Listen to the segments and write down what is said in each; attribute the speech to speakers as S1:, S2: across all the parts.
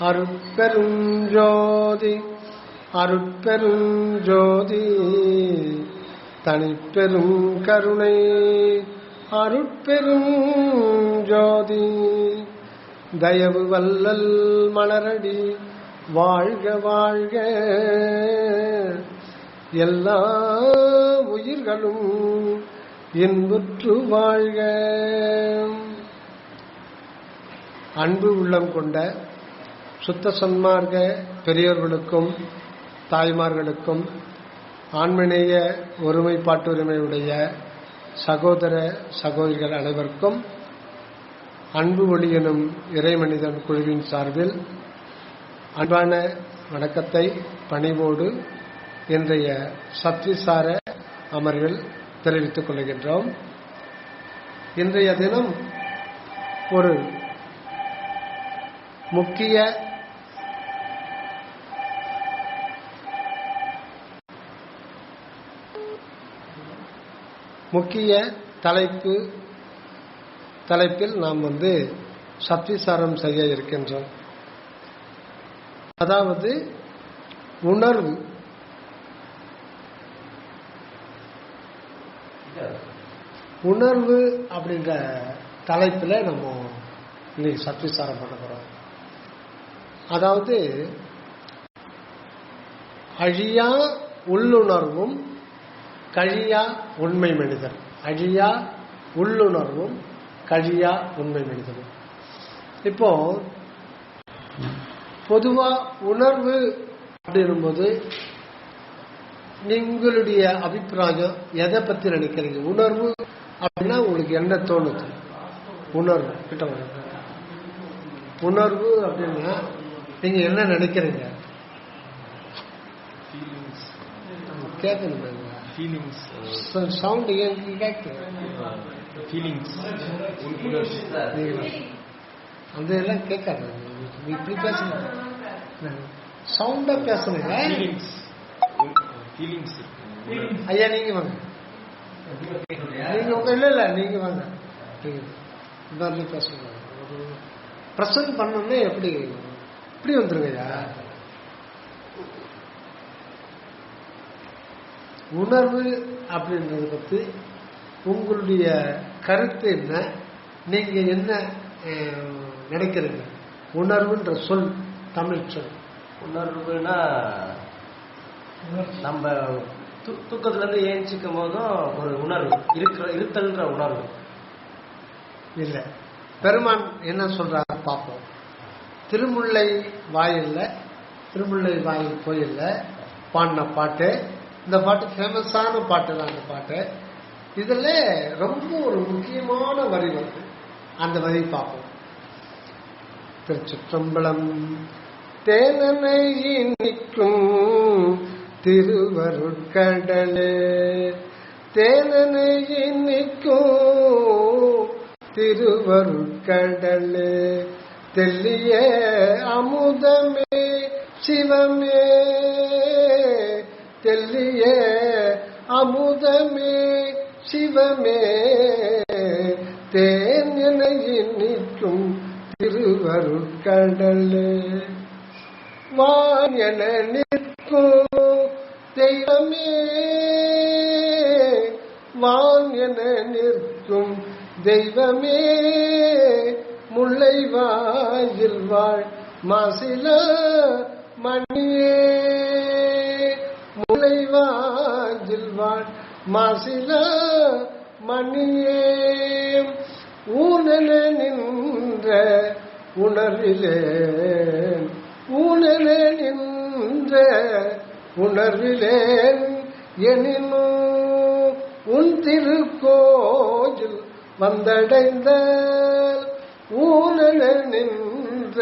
S1: அருட்பெருஞ்சோதி அருட்பெருஞ்சோதி தனிப்பெரும் கருணை அருட்பெருஞ்சோதி தயவு வல்லல் மலரடி வாழ்க வாழ்க எல்லா உயிர்களும் இன்புற்று வாழ்க. அன்பு உள்ளம் கொண்ட சுத்த சன்மார்க்க பெரியோர்களுக்கும் தாய்மார்களுக்கும் ஆண்மநேய ஒருமைப்பாட்டுரிமையுடைய சகோதர சகோதரிகள் அனைவருக்கும் அன்பு ஒளி எனும் இறைமனிதன் குழுவின் சார்பில் அன்பான வணக்கத்தை பணிவோடு இன்றைய சத்விசார அமர்வில் தெரிவித்துக் கொள்கின்றோம். இன்றைய தினம் ஒரு முக்கிய தலைப்பில் நாம் சத்விசாரம் செய்ய இருக்கின்றோம். அதாவது உணர்வு அப்படின்ற தலைப்பில் நம்ம இன்னைக்கு சத்விசாரம் பண்ண போறோம். அதாவது அழியா உள்ளுணர்வும் கழியா உண்மை மனிதன். அழியா உள்ளுணர்வும் கழியா உண்மை மனிதனும். இப்போ பொதுவா உணர்வு அப்படிங்கும்போது நீங்களுடைய அபிப்பிராயம் எதை பத்தி நினைக்கிறீங்க? உணர்வு அப்படின்னா உங்களுக்கு என்ன தோணுது? உணர்வு கிட்ட உணர்வு அப்படின்னா நீங்க என்ன நினைக்கிறீங்க? கேட்கணும் சவுண்ட் அந்த எல்லாம் கேட்காது. இப்படி பேசுங்க, சவுண்டா பேசுங்க. ஐயா நீங்க வாங்க, நீங்க உங்க இல்ல நீங்க வாங்க, பேசுங்க. பிரசன்ட் பண்ணோம்னா எப்படி இப்படி வந்துருங்கய்யா. உணர்வு அப்படின்றத பத்தி உங்களுடைய கருத்து என்ன? நீங்க என்ன நினைக்கிறீங்க? உணர்வுன்ற சொல் தமிழ் சொல்.
S2: உணர்வுனா நம்ம தூக்கத்துல இருந்து ஏஞ்சிக்கும் போதும் ஒரு உணர்வு இருத்தல்ன்ற உணர்வு
S1: இல்ல. பெருமான் என்ன சொல்றாரு பார்ப்போம். திருமுல்லை வாயில் கோயில்ல பாடின பாட்டு. இந்த பாட்டு ஃபேமஸான பாட்டு தான். அந்த பாட்டு இதுல ரொம்ப ஒரு முக்கியமான வரி வருது. அந்த வரி பார்ப்போம். திருச்சிற்றம்பலம். தேனனை நிற்கும் திருவருட்கடலே, தேனனை நிற்கும் திருவருட்கடலே, தெல்லிய அமுதமே சிவமே, தெல்லிய அமுதமே சிவமே, தேனனை நிற்கும் திருவருட்கடலே, வான் என நிற்கும் தெய்வமே, வான் என நிற்கும் தெய்வமே, முல்லை வாயில் வாழ் மாசில மணியே, முல்லை வாயில் வாழ் மாசில மணியே, ஊனென நின்ற உணர்விலே, ஊனென நின்ற உணர்விலேன் எனினும் உன் திருக்கோயில் வந்தடைந்த, ஊனென நின்ற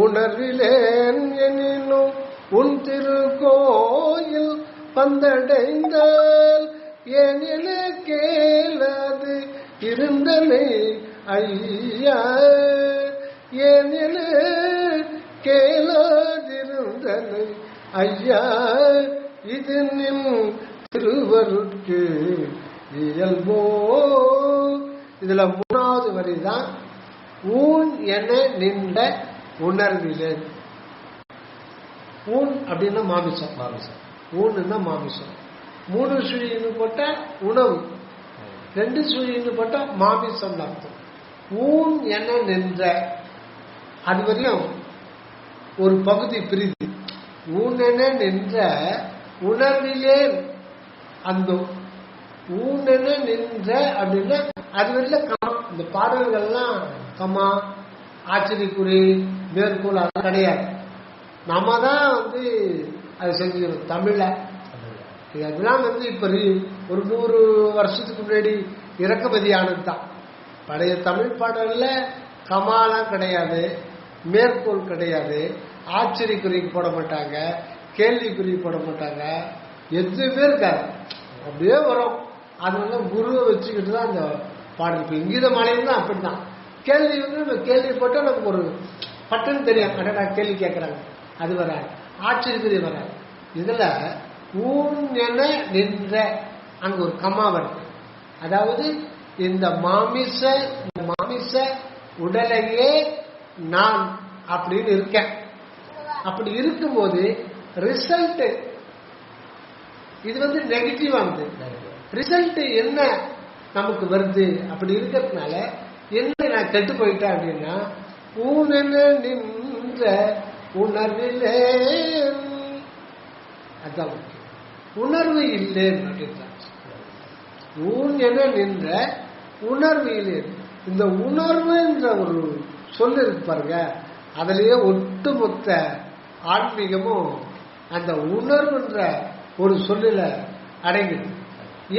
S1: உணர்விலேன் எனினும் உன் திருக்கோயில் வந்தடைந்தால், எனில கேளது இருந்தனை ஐயா, எனில கேளாதிருந்தனை ஐயா, இது நின் திருவருட்கு இயல்போ. இதுல மூணாவது வரிதான் ஊன் என நின்ற உணர்விலே. ஊன் அப்படின்னா மாமிசம்,
S2: மாமிசம்.
S1: ஊன்னா மாமிசம். 3 சுழின்னு போட்டா உணவு, 2 சுழின்னு போட்டா மாமிசம் அர்த்தம். ஊன் என நின்ற அது வரையும் ஒரு பகுதி பிரிது. ஊன் என நின்ற உணர்விலே அந்த ஊன் என நின்ற அப்படின்னா அது வரையில கமா. இந்த பாடல்கள்லாம் கமா, ஆச்சரியக்குறி, மேற்கோள் அதெல்லாம் கிடையாது. நம்ம தான் அது செஞ்சுக்கணும் தமிழ்ல. அதெல்லாம் இப்ப ஒரு 100 வருஷத்துக்கு முன்னாடி இறக்குமதி ஆனது தான். பழைய தமிழ் பாடல்ல கமாலாம் கிடையாது, மேற்கோள் கிடையாது, ஆச்சரியக்குறிக்கு போட மாட்டாங்க, கேள்விக்குறி போட மாட்டாங்க, எதுவுமே இருக்காது. அப்படியே வரும். அதனால குருவை வச்சுக்கிட்டு தான் அந்த பாடல். இப்ப இங்கீத மாலையும் தான் அப்படித்தான். கேள்வி நம்ம கேள்வி போட்டா நமக்கு ஒரு பட்டுன்னு தெரியும், அடடா கேள்வி கேட்கறாங்க, அது வராது. ஆச்சரியக்குறி வராது. இதுல ஊன் என நின்ற அங்க ஒரு கமா வருது. அதாவது இந்த மாமிச உடலையே நான் அப்படின்னு இருக்கேன். அப்படி இருக்கும்போது ரிசல்ட் இது நெகட்டிவானது. ரிசல்ட் என்ன நமக்கு வருது? அப்படி இருக்கிறதுனால என்ன நான் கெட்டு போயிட்டேன் அப்படின்னா ஊனென நின்ற உணர்வில்லை. அதான் உணர்வு இல்லைன்னு அப்படின்றாங்க. ஊன் என நின்ற உணர்வு இல்லை. இந்த உணர்வுன்ற ஒரு சொல்லு இருக்கு பாருங்க, அதுலயே ஒட்டுமொத்த ஆன்மீகமும் அந்த உணர்வுன்ற ஒரு சொல்லுல அடங்குது.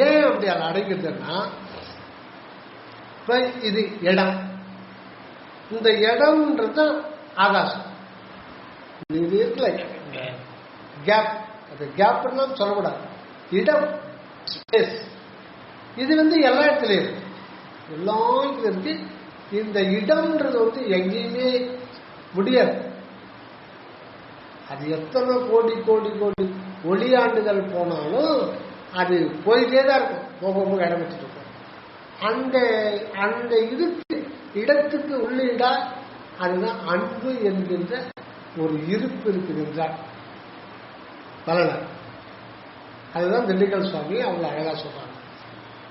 S1: ஏன் அப்படி அது அடங்குதுன்னா, இப்ப இது இடம், இந்த இடம்ன்றது ஆகாசம். இது இருக்குல்ல கேப், அது கேப்லாம் சொல்லக்கூடாது, இடம் ஸ்பேஸ். இது எல்லா இடத்துலயும் இருக்கு, எல்லா இடத்துலயும் இருக்கு. இந்த இடம்ன்றது எங்கேயுமே முடியாது. அது எத்தனை கோடி கோடி கோடி ஒளியாண்டுகள் போனாலும் அது போயிட்டே தான் இருக்கும், போக போக இடம் வச்சுட்டு இருக்கும். அந்த இடத்துக்கு உள்ளிடா அதுதான் அன்பு என்கின்ற ஒரு இருப்பு இருக்குகின்றார் வரலாறு. அதுதான் திண்டுக்கல் சுவாமி அவங்க அழகா சொல்றாங்க.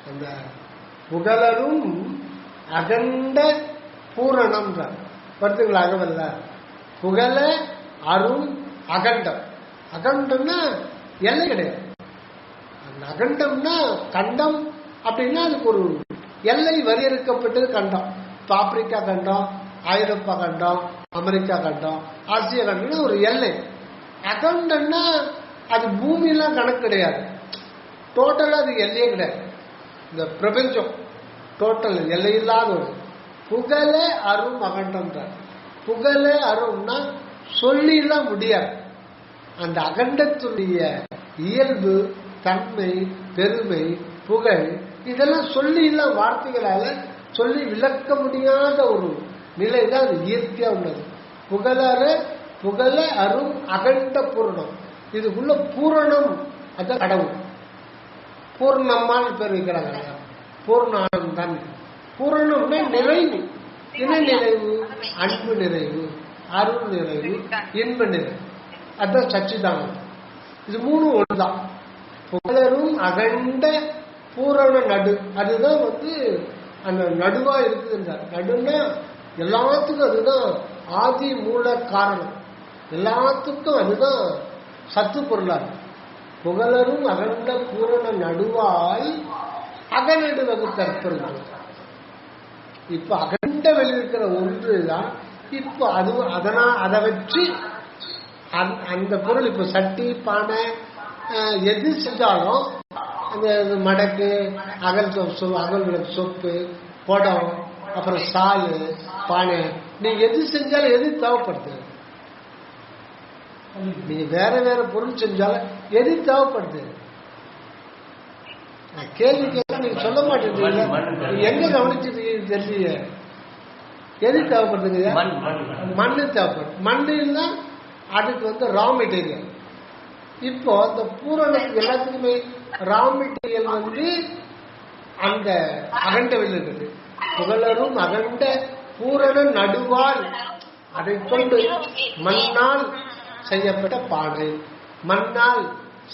S1: அந்த புகழரும் அகண்ட பூரணம் வருதுங்களா? அகவல்ல புகழ அரும் அகண்டம். அகண்டம்னா எல்லை கிடையாது. அந்த அகண்டம்னா கண்டம் அப்படின்னா அதுக்கு ஒரு எல்லை வரையறுக்கப்பட்டது கண்டம். இப்ப ஆப்பிரிக்கா கண்டம், ஐரோப்பா கண்டம், அமெரிக்கா கண்டம், ஆசியா கண்டம்னா ஒரு எல்லை. அகண்டம்னா அது பூமியெல்லாம் கணக்கு கிடையாது, டோட்டலா அது எல்லையே கிடையாது. இந்த பிரபஞ்சம் டோட்டல் எல்லையில்லாத ஒரு புகழ அரும் அகண்டம்ன்றார். புகழ அரும்னா சொல்லிலாம் முடியாது. அந்த அகண்டத்துடைய இயல்பு, தன்மை, பெருமை, புகழ் இதெல்லாம் சொல்லிலாம் வார்த்தைகளால சொல்லி விளக்க முடியாத ஒரு நிலை தான் அது இயற்கையா உள்ளது. புகழ அரும் அகண்ட பூரணம். இதுக்குள்ள பூரணம் அதான் கடவுள். பூர்ணம்மான்னு பேர் வைக்கிறாங்க, பூர்ணானந்தன். பூரணம்னா நிறைவு, இன நிறைவு, அன்பு நிறைவு, அருள் நிறைவு, இன்ப நிறைவு. அதுதான் சச்சிதானந்தம். இது 3 ஒன்றுதான். புகழரும் அகண்ட பூரண நடு, அதுதான் அந்த நடுவா இருக்குதுன்றார். நடுன்னா எல்லாத்துக்கும் அதுதான் ஆதி மூல காரணம், எல்லாத்துக்கும் அதுதான் சத்து பொருளா. புகழரும் அகண்ட பூரண நடுவாய் அகநடு வகுத்தற்பொருள். இப்ப அகண்ட வெளியிருக்கிற ஒன்றுதான். இப்போ அது அதை வச்சு அந்த பொருள் இப்ப சட்டி, பானை எது செஞ்சாலும் அந்த மடக்கு, அகல் விளக்கு சொப்பு, குடம், அப்புறம் சாலு, பானை, நீங்க எது செஞ்சாலும் எது தேவைப்படுது? நீங்க வேற வேற பொருள் செஞ்சாலும் எது தேவைப்படுது? கேள்வி கேட்க நீங்க சொல்ல மாட்டேங்க, எங்க கவனிச்சிருக்கீங்க தெரியல. எது தேவைப்படுதுங்க? மண்ணு தேவைப்படுது. மண்ணுன்னா அதுக்கு ரா மெட்டீரியல். இப்போ அந்த பூரணத்துக்கு எல்லாத்துக்குமே ரா மெட்டீரியல் அந்த அகண்ட வெளி இருக்குது. புகழரும் அகண்ட பூரண நடுவால் அதை கொண்டு மண்ணால் செய்யப்பட்ட பானை, மண்ணால்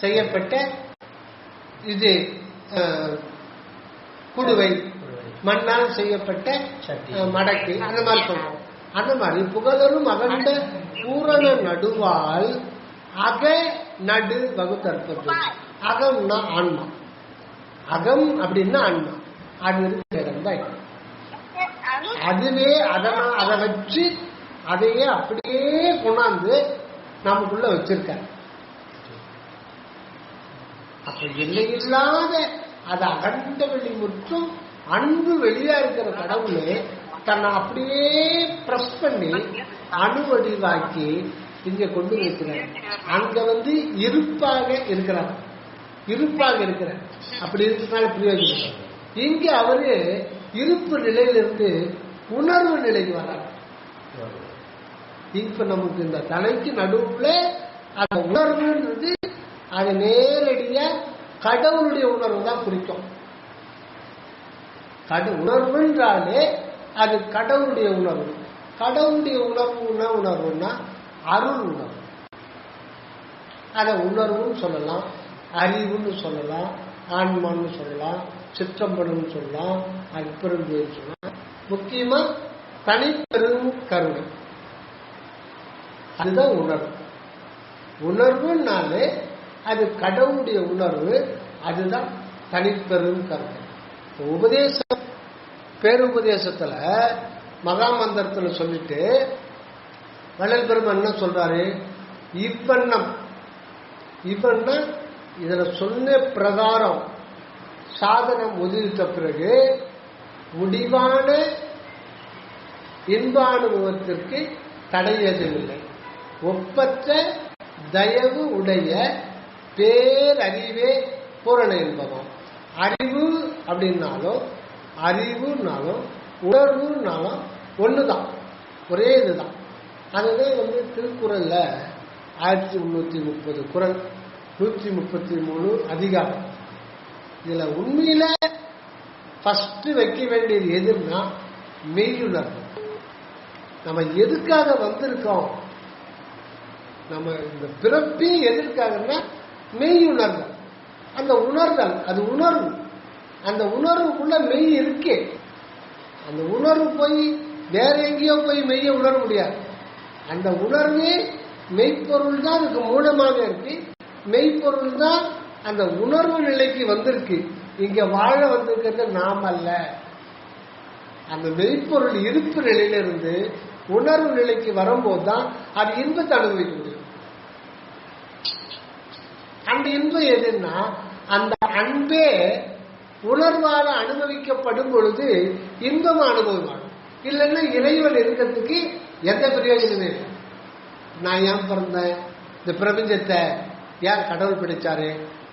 S1: செய்யப்பட்ட இது குடுவை, மண்ணால் செய்யப்பட்ட மடக்கு, அந்த மாதிரி சொல்றோம். அந்த மாதிரி புகழரும் அகண்ட பூரண நடுவால் அக நடு வகுத்தற்பது. அகம்னா ஆன்மா, அகம் அப்படின்னா ஆன்மா, அது இருக்கிற இடம் தான். அதுவே அதை வச்சு அதையே அப்படியே கொண்டாந்து நமக்குள்ள வச்சிருக்காரு. அப்ப எல்லையில்லாத அது அகண்ட வெளி முற்றும் அன்பு வெளியா இருக்கிற கடவுளே தன்னை அப்படியே பிரஸ் பண்ணி அணுவடிவாக்கி இங்க கொண்டு வைக்கிறார். அங்க இருப்பாக இருக்கிறார், இருப்பாக இருக்கிறார். அப்படி இருக்கிறனால பிரயோஜனம். இங்க அவரு இருப்பு நிலையிலிருந்து உணர்வு நிலைக்கு வர்றார். இப்ப நமக்கு இந்த தலைக்கு நடுவுல அந்த உணர்வுன்றது அது நேரடியா கடவுளுடைய உணர்வு தான் குறிக்கும். உணர்வுன்றாலே அது கடவுளுடைய உணர்வு. கடவுளுடைய உணர்வுன்னா உணர்வுன்னா அருள் உணர்வு. அத உணர்வுன்னு சொல்லலாம், அறிவுன்னு சொல்லலாம், ஆன்மான்னு சொல்லலாம், சிற்றம்பன்னு சொல்லலாம், அற்பெரும்பேன்னு சொல்லலாம். முக்கியமா தனிப்பெரும் கருணை, அதுதான் உணர்வு. உணர்வுனாலே அது கடவுளுடைய உணர்வு, அதுதான் தனிப்பெரும் கருணை. உபதேசம் பேருபதேசத்துல மகாமந்திரத்துல சொல்லிட்டு வள்ளல் பெருமான் என்ன சொல்றாரு? இவ்வண்ணம், இவ்வண்ணா இதுல சொன்ன பிரகாரம் சாதனம் உதிரித்த பிறகு முடிவான இன்பானுபவத்திற்கு தடை எதுவில்லை. ஒப்பற்ற தயவு உடைய பேரறிவே பூரண இன்பம். அறிவு அப்படின்னாலும் அறிவுனாலும் உணர்வுனாலும் ஒண்ணுதான், ஒரே இதுதான். அதுதான் திருக்குறள்ல 1330 குறள், 133 அதிகாரம். இதுல உண்மையில ஃபர்ஸ்ட் வைக்க வேண்டியது எதுன்னா மெய்யுணர்வு. நம்ம எதுக்காக வந்திருக்கோம், நம்ம இந்த பிறப்பி எதற்காகன்னா மெய்யுணர்வு. அந்த உணர்தல் அது உணர்வு. அந்த உணர்வுக்குள்ள மெய் இருக்கே. அந்த உணர்வு போய் வேற எங்கேயோ போய் மெய்ய உணர முடியாது. அந்த உணர்வே மெய்ப்பொருள் தான் அதுக்கு மூலமாக இருக்கு. மெய்ப்பொருள் தான் அந்த உணர்வு நிலைக்கு வந்திருக்கு. இங்க வாழ வந்திருக்கிறது நாம் அல்ல. அந்த மெய்ப்பொருள் இருப்பு நிலையிலிருந்து உணர்வு நிலைக்கு வரும்போது தான் அது இன்பத்தை அனுபவிக்க முடியும். அந்த இன்பம் எதுன்னா அந்த அன்பே உணர்வாக அனுபவிக்கப்படும் பொழுது இன்பம் அனுபவமாகும். இல்லைன்னா இறைவன் இருக்கிறதுக்கு எந்த பிரயோஜனமே இல்லை. நான் ஏன் பிறந்தேன், இந்த பிரபஞ்சத்தை ஏன் கடவுள் பிடிச்சாரு,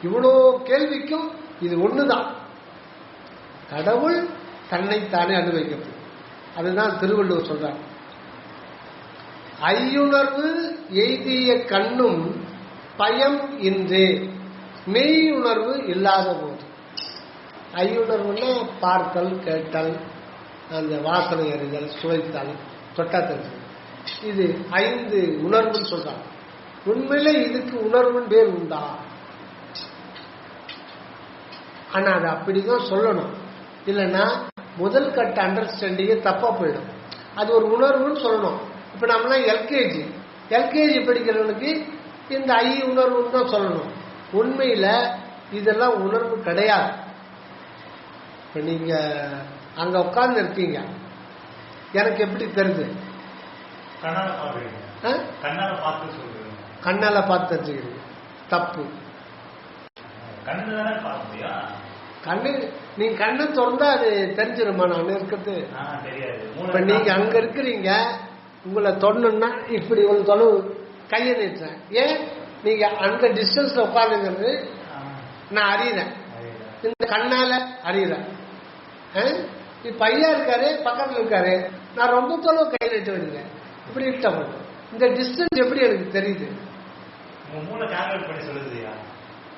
S1: இவ்வளோ கேள்விக்கும் இது ஒண்ணுதான். கடவுள் தன்னைத்தானே அனுபவிக்கப்படும். அதுதான் திருவள்ளுவர் சொல்றார், ஐயுணர்வு எய்திய கண்ணும் பயம் இன்றே மெய்யுணர்வு இல்லாத போது. ஐயுணர்வுன்னா பார்த்தல், கேட்டல், அந்த வாசனை அறிதல், சுவைத்தல், தொட்டத்தல், இது 5 உணர்வுன்னு சொல்றாங்க. உண்மையில இதுக்கு உணர்வுன்னு பேர் உண்டா? ஆனா அது அப்படிதான் சொல்லணும். இல்லைன்னா முதல் கட்ட அண்டர்ஸ்டாண்டிங்கே தப்பா போயிடும். அது ஒரு உணர்வுன்னு சொல்லணும். இப்ப நம்மளாம் எல்கேஜி படிக்கிறவனுக்கு இந்த உணர்வுன்னு தான் சொல்லணும். உண்மையில இதெல்லாம் உணர்வு கிடையாது. இப்ப நீங்க அங்க உட்கார்ந்து இருக்கீங்க, எனக்கு எப்படி தெரியுது? கண்ணால பார்த்து தெரிஞ்சுக்கிறீங்க. தப்பு. கண்ணு நீங்க கண்ணு திறந்தா அது தெரிஞ்சிருமா நான் இருக்கிறது? இப்ப நீங்க அங்க இருக்கிறீங்க, உங்களை தொடணும்னா இப்படி ஒரு தொலைவு கையை நீட்டுறேன். ஏன்? நீங்க அந்த டிஸ்டன்ஸ்ல உட்காந்துங்கிறது நான் அறியறேன், இந்த கண்ணால அறியறேன். இப்ப ஐயா இருக்காரு, பக்கத்துல இருக்காரு, நான் ரொம்ப தொலைவு கை நீட்ட வேண்டிய இப்படி இஷ்டம் பண்ணும். இந்த டிஸ்டன்ஸ் எப்படி எனக்கு தெரியுது?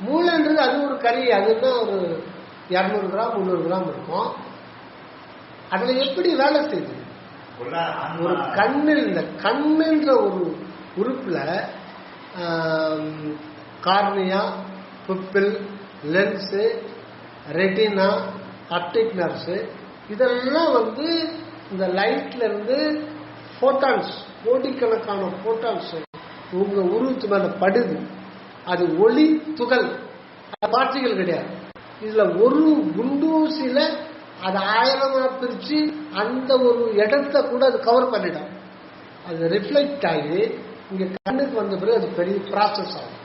S1: மூளைன்றது அது ஒரு கறி, அதுதான் ஒரு 200 கிராம் 300 கிராம் இருக்கும். அதுல எப்படி வேலை செய்யுது? ஒரு கண்ணில் இந்த கண்ணுன்ற ஒரு உறுப்புல cornea, pupil, lens, retina, optic nerves இதெல்லாம் இந்த லைட்ல இருந்து போட்டான்ஸ், கோடிக்கணக்கான போட்டான்ஸ் உங்க உருவத்து மேல படுது. அது ஒளி துகள், பார்ட்டிகள் கிடையாது. இதுல ஒரு குண்டூசியில அது 1000 பிரிச்சு அந்த ஒரு இடத்தை கூட அது கவர் பண்ணிடும். அது ரிஃப்ளெக்ட் ஆகி இங்க கண்ணுக்கு வந்த பிறகு அது பெரிய ப்ராசஸ் ஆகும்,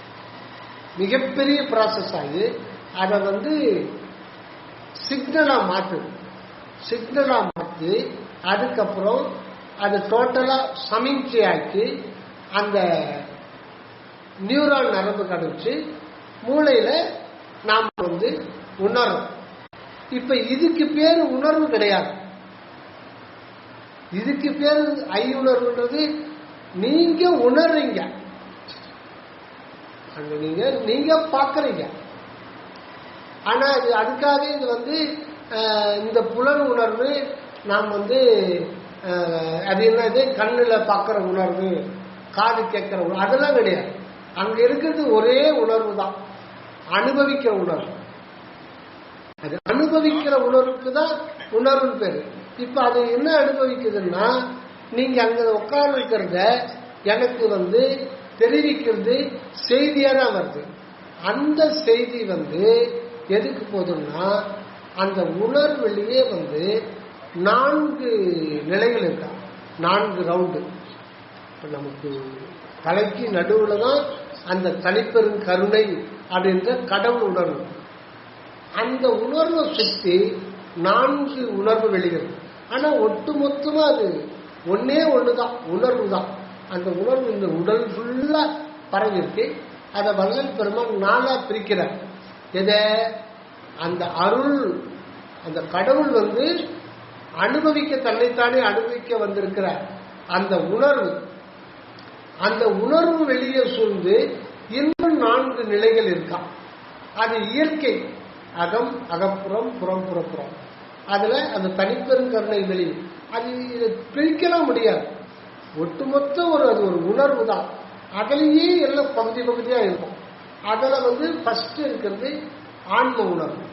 S1: மிகப்பெரிய ப்ராசஸ் ஆகி அதை சிக்னலா மாற்றுது. சிக்னலா மாற்றி அதுக்கப்புறம் அது டோட்டலா சமிஞ்சை ஆக்கி அந்த நியூரான் நரம்பு கடிச்சு மூளையில நாம் உணர்றோம். இப்ப இதுக்கு பேரு உணர்வு கிடையாது. இதுக்கு பேரு ஐ உணர்வுன்றது நீங்க உணர்றீங்க, நீங்க பாக்குறீங்க. ஆனா அதுக்காக இது இந்த புலன் உணர்வு நாம் அது என்னது கண்ணுல பாக்குற உணர்வு, காது கேட்கிற உணர்வு அதெல்லாம் கிடையாது. அங்க இருக்கிறது ஒரே உணர்வு தான், அனுபவிக்கிற உணர்வு. அது அனுபவிக்கிற உணர்வுக்கு தான் உணர்வுன்னு பேரு. இப்ப அது என்ன அனுபவிக்குதுன்னா, நீங்க அங்க உட்கார்ந்து இருக்கிறத எனக்கு தெரிவிக்கிறது செய்தியா தான் வருது. அந்த செய்தி எதுக்கு போதுன்னா, அந்த உணர்வெளியே 4 நிலைகள் இருக்கா, 4 ரவுண்டு. நமக்கு தலைக்கு நடுவுல தான் அந்த தனிப்பெரும் கருணை அப்படின்ற கடவுள் உணர்வு. அந்த உணர்வை சுற்றி 4 உணர்வு வெளிகள். ஆனா ஒட்டுமொத்தமா அது ஒன்னே ஒண்ணுதான், உணர்வு தான். அந்த உணர்வு இந்த உடல் ஃபுல்லா பரவி இருக்கு. அதை வள்ளல் பெருமான் 4ஆ பிரிக்கிறார். எதை? அந்த அருள், அந்த கடவுள் அனுபவிக்க, தன்னைத்தானே அனுபவிக்க வந்திருக்கிற அந்த உணர்வு, அந்த உணர்வு வெளியே சூழ்ந்து இன்னும் 4 நிலைகள் இருக்கா. அது இயற்கை, அகம், அகப்புறம், புறம், புறப்புறம். அதுல அந்த தனிப்பெரும் கருணை வெளி, அது இதை பிரிக்கலாம் முடியாது. ஒட்டுமொத்த அது ஒரு உணர்வு தான். அதுலயே எல்லாம் பகுதி பகுதியா இருக்கும். அதுல ஃபர்ஸ்ட் இருக்கிறது ஆன்ம உணர்வு.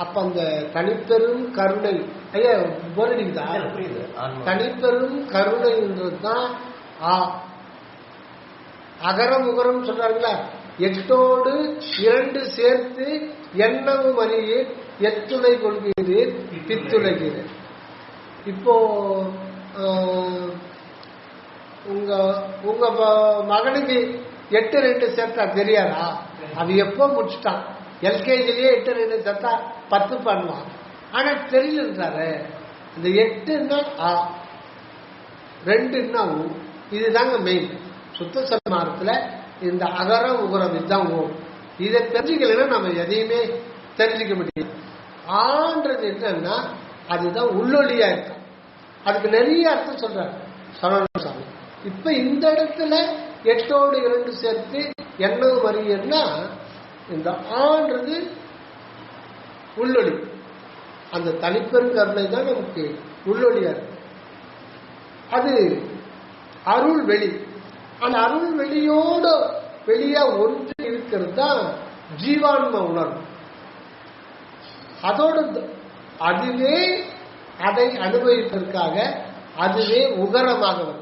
S1: அப்ப அந்த தனிப்பெரும் கருணை, ஐயா போரடிக்குதா? தனிப்பெரும் கருணைன்றதுதான் அகரம் உகரம் சொல்றாங்களா, 8ஓடு 2 சேர்த்து எண்ணமும் அறியீர், எத்துணை கொள்கிறீர், பித்துளைகிறீர். இப்போ உங்க உங்க மகனுக்கு 8 2 சேர்த்தா தெரியாதா? அது எப்போ முடிச்சுட்டான், எல்கேஜிலேயே 8 2 சேர்த்தா 10 பண்ணுவான். ஆனா தெரியலன்றாரு. இந்த 8ன்னா ஆ, 2ன்னா ஊ. இதுதாங்க மெயின். சுத்த சன்மார்க்கத்துல இந்த அகரம் உகரம் இதுதான் ஓ. இதை தெரிஞ்சுக்கலன்னா நம்ம எதையுமே தெரிஞ்சுக்க முடியும். ஆன்றது என்னன்னா அதுதான் உள்ளொலியா இருக்கும். அதுக்கு நிறைய அர்த்தம் சொல்றாரு சரவணசாமி. இப்ப இந்த இடத்துல 8ஓடு 2 சேர்த்து எண்ணவு அறியன்னா, இந்த ஆன்றது உள்ளொளி. அந்த தனிப்பெரும் கருணை தான் நமக்கு உள்ளொளியா இருக்கு. அது அருள் வெளி. அந்த அருள் வெளியோட வெளியா ஒன்று இருக்கிறது தான் ஜீவான்ம உணர்வு. அதோட அதுவே அதை அனுபவிப்பதற்காக அதுவே உகரமாக வரும்.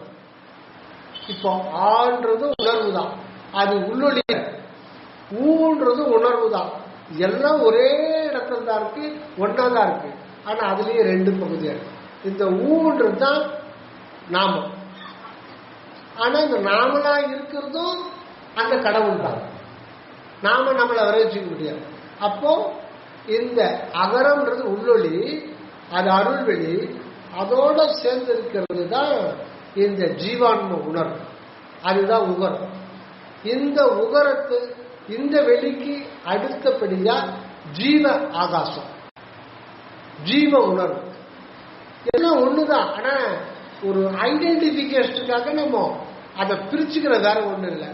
S1: இப்போ ஆன்றது உணர்வு தான், அது உள்ளொளிய. ஊன்றது உணர்வு தான். எல்லாம் ஒரே இடத்துல தான் இருக்கு, ஒன்னாதான் இருக்கு. ஆனா அதுலயே 2 பகுதியா இருக்கு. இந்த ஊன்றது தான் நாமம். ஆனா இந்த நாமளா இருக்கிறதும் அந்த கடவுள் தான். நாம நம்மளை வரைச்சிக்க முடியாது. அப்போ இந்த அகரம்ன்றது உள்ளொளி, அது அருள்வெளி. அதோட சேர்ந்து இருக்கிறது தான் இந்த ஜீவான்ம உணர்வு. அதுதான் உகரம். இந்த உகரத்து இந்த வெளிக்கு அடுத்தபடியா ஜீவ ஆகாசம், ஜீவ உணர்வு எல்லாம் ஒண்ணுதான். ஆனா ஒரு ஐடென்டிபிகேஷனுக்காக நம்ம அதை பிரிச்சுக்கிற வேற ஒண்ணு இல்லை.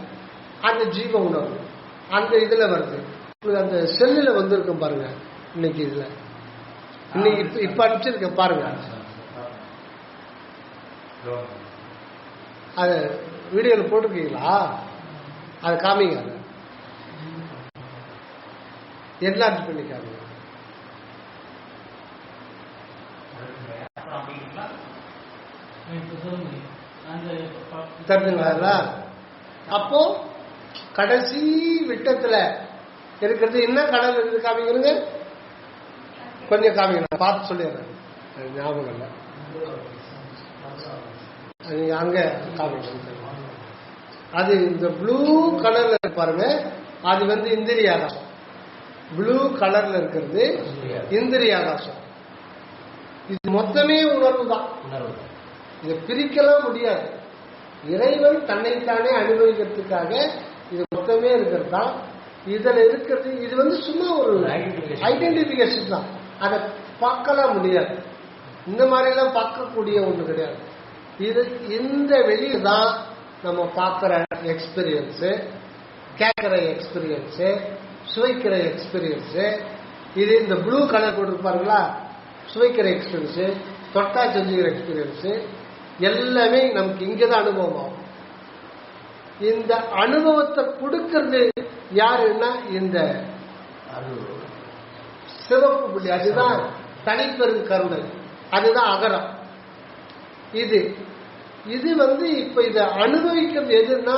S1: அந்த ஜீவ உணர்வு அந்த இதுல வருது. அந்த செல்லுல வந்திருக்கும் பாருங்க. இன்னைக்கு இதுல இன்னைக்கு இப்ப அனுப்பிச்சிருக்க பாருங்க. அது வீடியோவில் போட்டிருக்கீங்களா? அது காமிங்க. அது என்லார்ஜ் பண்ணி காமிங்க. தெரிஞ்சுங்களா? அப்போ கடைசி விட்டத்துல இருக்கிறது என்ன கடல் இருக்குது காமிக்கிறீங்க? கொஞ்சம் காமிங்க, பார்த்து சொல்லிடுறேன். ஞாபகம் இல்லை, நீங்க அங்க காமிக்க. அது இந்த ப்ளூ கலர்ல பாருங்க, அது வந்து இந்திரிய ஆகாசம். ப்ளூ கலர்ல இருக்கிறது இந்திரிய ஆகாசம். இது மொத்தமே உணர்வு தான், இதை பிரிக்கலாம் முடியாது. இறைவன் தன்னைத்தானே அனுபவிக்கிறதுக்காக இது மொத்தமே இருக்கிறது தான். இதுல இருக்கிறது இது வந்து சும்மா ஒரு ஐடென்டிபிகேஷன் தான், அதை பார்க்கலாம் முடியாது. இந்த மாதிரி எல்லாம் பார்க்கக்கூடிய ஒண்ணு கிடையாது. இது இந்த வெளியில தான் நம்ம பார்க்கிற எக்ஸ்பீரியன்ஸ், கேட்கிற எக்ஸ்பீரியன்ஸ், சுவைக்கிற எக்ஸ்பீரியன்ஸ். இது இந்த ப்ளூ கலர் போட்டிருப்பாருங்களா, சுவைக்கிற எக்ஸ்பீரியன்ஸ், தொட்டா செஞ்சுக்கிற எக்ஸ்பீரியன்ஸ் எல்லாமே நமக்கு இங்கதான் அனுபவம் ஆகும். இந்த அனுபவத்தை கொடுக்கிறது யாருன்னா இந்த சிவப்பு புள்ளி, அதுதான் தனிப்பெரும் கருணை, அதுதான் அகரம். இது இது வந்து இப்ப இதை அனுபவிக்கிறது எதுன்னா,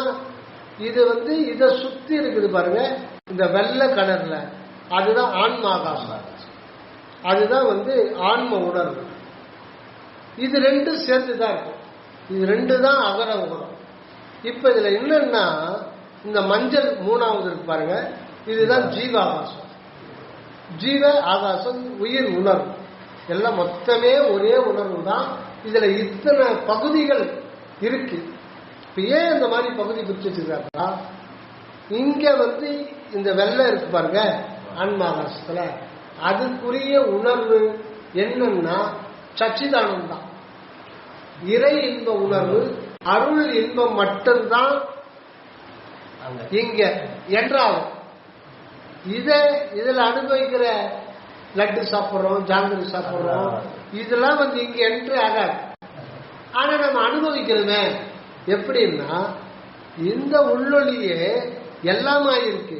S1: இது வந்து இதை சுத்தி இருக்குது பாருங்க, இந்த வெள்ளை கலர்ல, அதுதான் ஆன்ம ஆகாசம், அதுதான் வந்து ஆன்ம உணர்வு. இது ரெண்டும் சேர்ந்துதான் இருக்கும். இது ரெண்டு தான் அகர உணர்வு. இப்ப இதுல என்னன்னா, இந்த மஞ்சள் மூணாவது இருக்கு பாருங்க, இதுதான் ஜீவ ஆகாசம். ஜீவ ஆகாசம் உயிர் உணர்வு எல்லாம் மொத்தமே ஒரே உணர்வு தான். இதுல இத்தனை பகுதிகள் இருக்கு. இப்ப ஏன் இந்த மாதிரி பகுதி பிரிச்சு வச்சிருக்காங்களா, இங்க வந்து இந்த வெள்ளை இருக்கு பாருங்க ஆன்மாகாசத்துல, அதுக்குரிய உணர்வு என்னன்னா சச்சிதானந்தம், இறை இன்ப உணர்வு, அருள் இன்பம் மட்டும்தான் இங்க என்றாலும். இதுல அனுபவிக்கிற லட்டு சாப்பிட்றோம், ஜாங்கிரி சாப்பிட்றோம், இதெல்லாம் வந்து இங்க என்ட்ரி ஆகாது. ஆனா நம்ம அனுபவிக்கிறோமே எப்படின்னா, இந்த உள்ளொலியே எல்லாமா இருக்கு.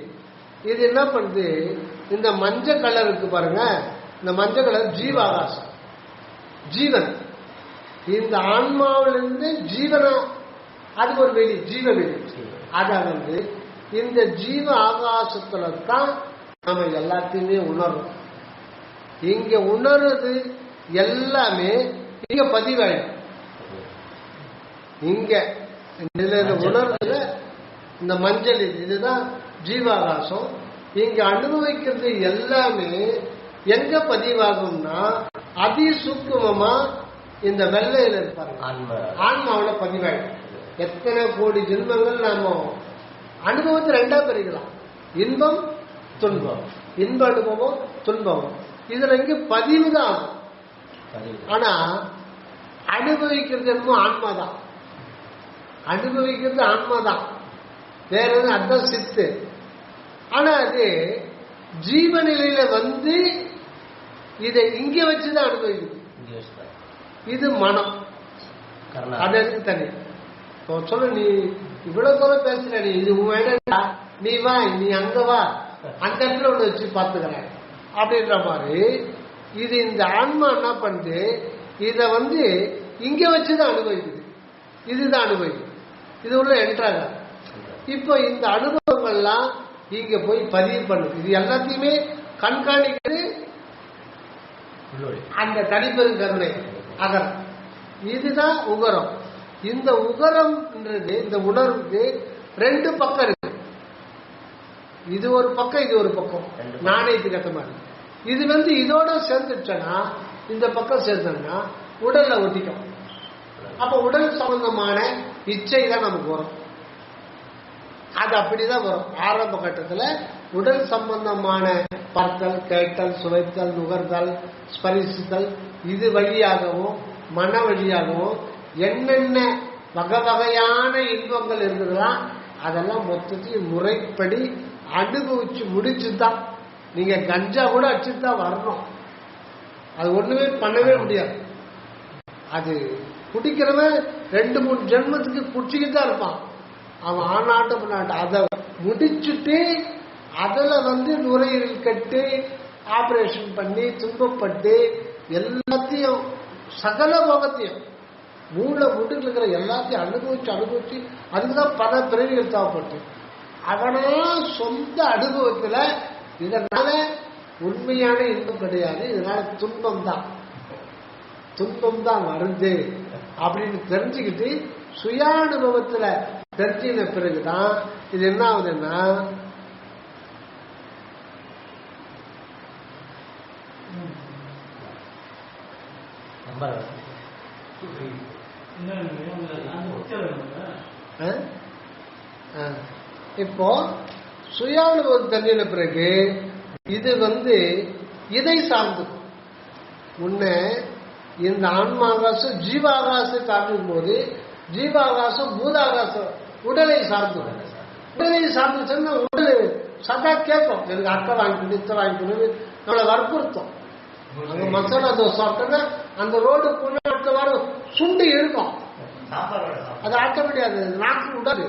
S1: இது என்ன பண்ணுது, இந்த மஞ்சள் கலர் இருக்கு பாருங்க, இந்த மஞ்சள் கலர் ஜீவ ஆகாசம், ஜீவன். இந்த ஆன்மாவிலிருந்து ஜீவனா, அது ஒரு வெளி, ஜீவ வெளி. அத வந்து இந்த ஜீவ ஆகாசத்துல தான் நம்ம எல்லாத்தையுமே உணர்றோம். இங்க உணர்றது எல்லாமே இங்க பதிவாயிடும். இங்க உணர்றதுல இந்த மஞ்சள் இதுதான் ஜீவாகாசம். இங்க அனுபவிக்கிறது எல்லாமே எங்க பதிவாகும்னா, அதிசூக்குமமா இந்த வெள்ளையில இருப்பாங்க, ஆன்மாவில பதிவாயிடும். எத்தனை கோடி ஜென்மங்கள் நாம அனுபவத்தை ரெண்டா பிரிக்கலாம், இன்பம் துன்பம், இன்ப அனுபவம் துன்பம். இதுல இங்க பதிவு தான் ஆகும். ஆனா அனுபவிக்கிறது என்னமோ ஆன்மாதான், அனுபவிக்கிறது ஆன்மாதான், வேற எதுவும் அதான் சித்து. ஆனா அது ஜீவநிலையில வந்து இதை இங்க வச்சுதான் அனுபவிக்குது. இது மனம், அது தனி. சொல்ல, நீ இவ்வளவு தூரம் பேசுற, நீ இது உன், நீ வா, நீ அங்க வா, அந்த இடத்துல ஒண்ணு வச்சு பாத்துக்கிறேன் அப்படின்ற மாதிரி. இது இந்த ஆன்மா என்ன பண்ணுது, இத வந்து இங்க வச்சுதான் அனுபவிக்குது, இதுதான் அனுபவிக்குது, இது உள்ள என்ட்ராக. இப்போ இந்த அனுபவங்கள்லாம் இங்க போய் பதிவு பண்ணுது. இது எல்லாத்தையுமே கண்காணிக்கிறது அந்த தனிப்பெரும் கருணை அகரம். இதுதான் உகரம். இந்த உகரம்ன்றது, இந்த உணர்வுக்கு ரெண்டு பக்கம் இருக்கு. இது ஒரு பக்கம், இது ஒரு பக்கம், நாணயத்துக்கு ஏற்ற மாதிரி. இது வந்து இதோட சேர்ந்துச்சுன்னா, இந்த பக்கம் சேர்ந்தோம்னா உடல்ல ஒட்டிக்கும். அப்ப உடல் சம்பந்தமான இச்சை தான் நமக்கு வரும். அது அப்படிதான் வரும். ஆரம்ப கட்டத்துல உடல் சம்பந்தமான பார்த்தல், கேட்டல், சுவைத்தல், நுகர்தல், ஸ்பரிசித்தல், இது வழியாகவும் மன வழியாகவும் என்னென்ன வகை வகையான இன்பங்கள் இருக்குதுன்னா அதெல்லாம் மொத்தத்தையும் முறைப்படி அனுபவிச்சு முடிச்சுதான். நீங்க கஞ்சா கூட அடிச்சுதான் வரணும், அது ஒண்ணுமே பண்ணவே முடியாது. அது குடிக்கிறவன் 2-3 ஜென்மத்துக்கு குடிச்சிக்கிட்டு தான் இருப்பான். அவன் ஆனாட்டம் பண்ணாட்டம் அதை முடிச்சுட்டு அதில் நுரையீரல் கட்டு ஆபரேஷன் பண்ணி துன்பப்பட்டு எல்லாத்தையும் சகல போகத்தையும் மூளை முட்டுக்கு இருக்கிற எல்லாத்தையும் அனுபவிச்சு அதுக்குதான் பல பிறவிகள் தேவைப்பட்டு அவனா சொந்த அனுபவத்துல இதனால உண்மையான இன்பம் கிடையாது, இதனால துன்பம் தான் வருது அப்படின்னு தெரிஞ்சுக்கிட்டு சுயானுபவத்துல தெரிஞ்சின பிறகுதான் இது என்ன ஆகுதுன்னா இப்போ சுயானுபவம் தெரிஞ்சின பிறகு இது இதை சார்ந்து முன்ன இந்த ஆன்மாகாசம் ஜீவாகாசம் காட்டும் போது ஜீவாகாசம் பூதாகாசம் உடலை சார்ந்துச்சுன்னா உடல் சதா கேட்கும், எனக்கு அக்கை வாங்கிக்கணும் இத்த வாங்கிக்கணும் நம்மளை வற்புறுத்தும். அங்க மசாலா தோசை சாப்பிட்டோன்னா அந்த ரோடுக்குள்ள அடுத்த வாரம் சுண்டி இருக்கும், அது ஆட்டோமேட்டிக், அது நாக்கு விடாது.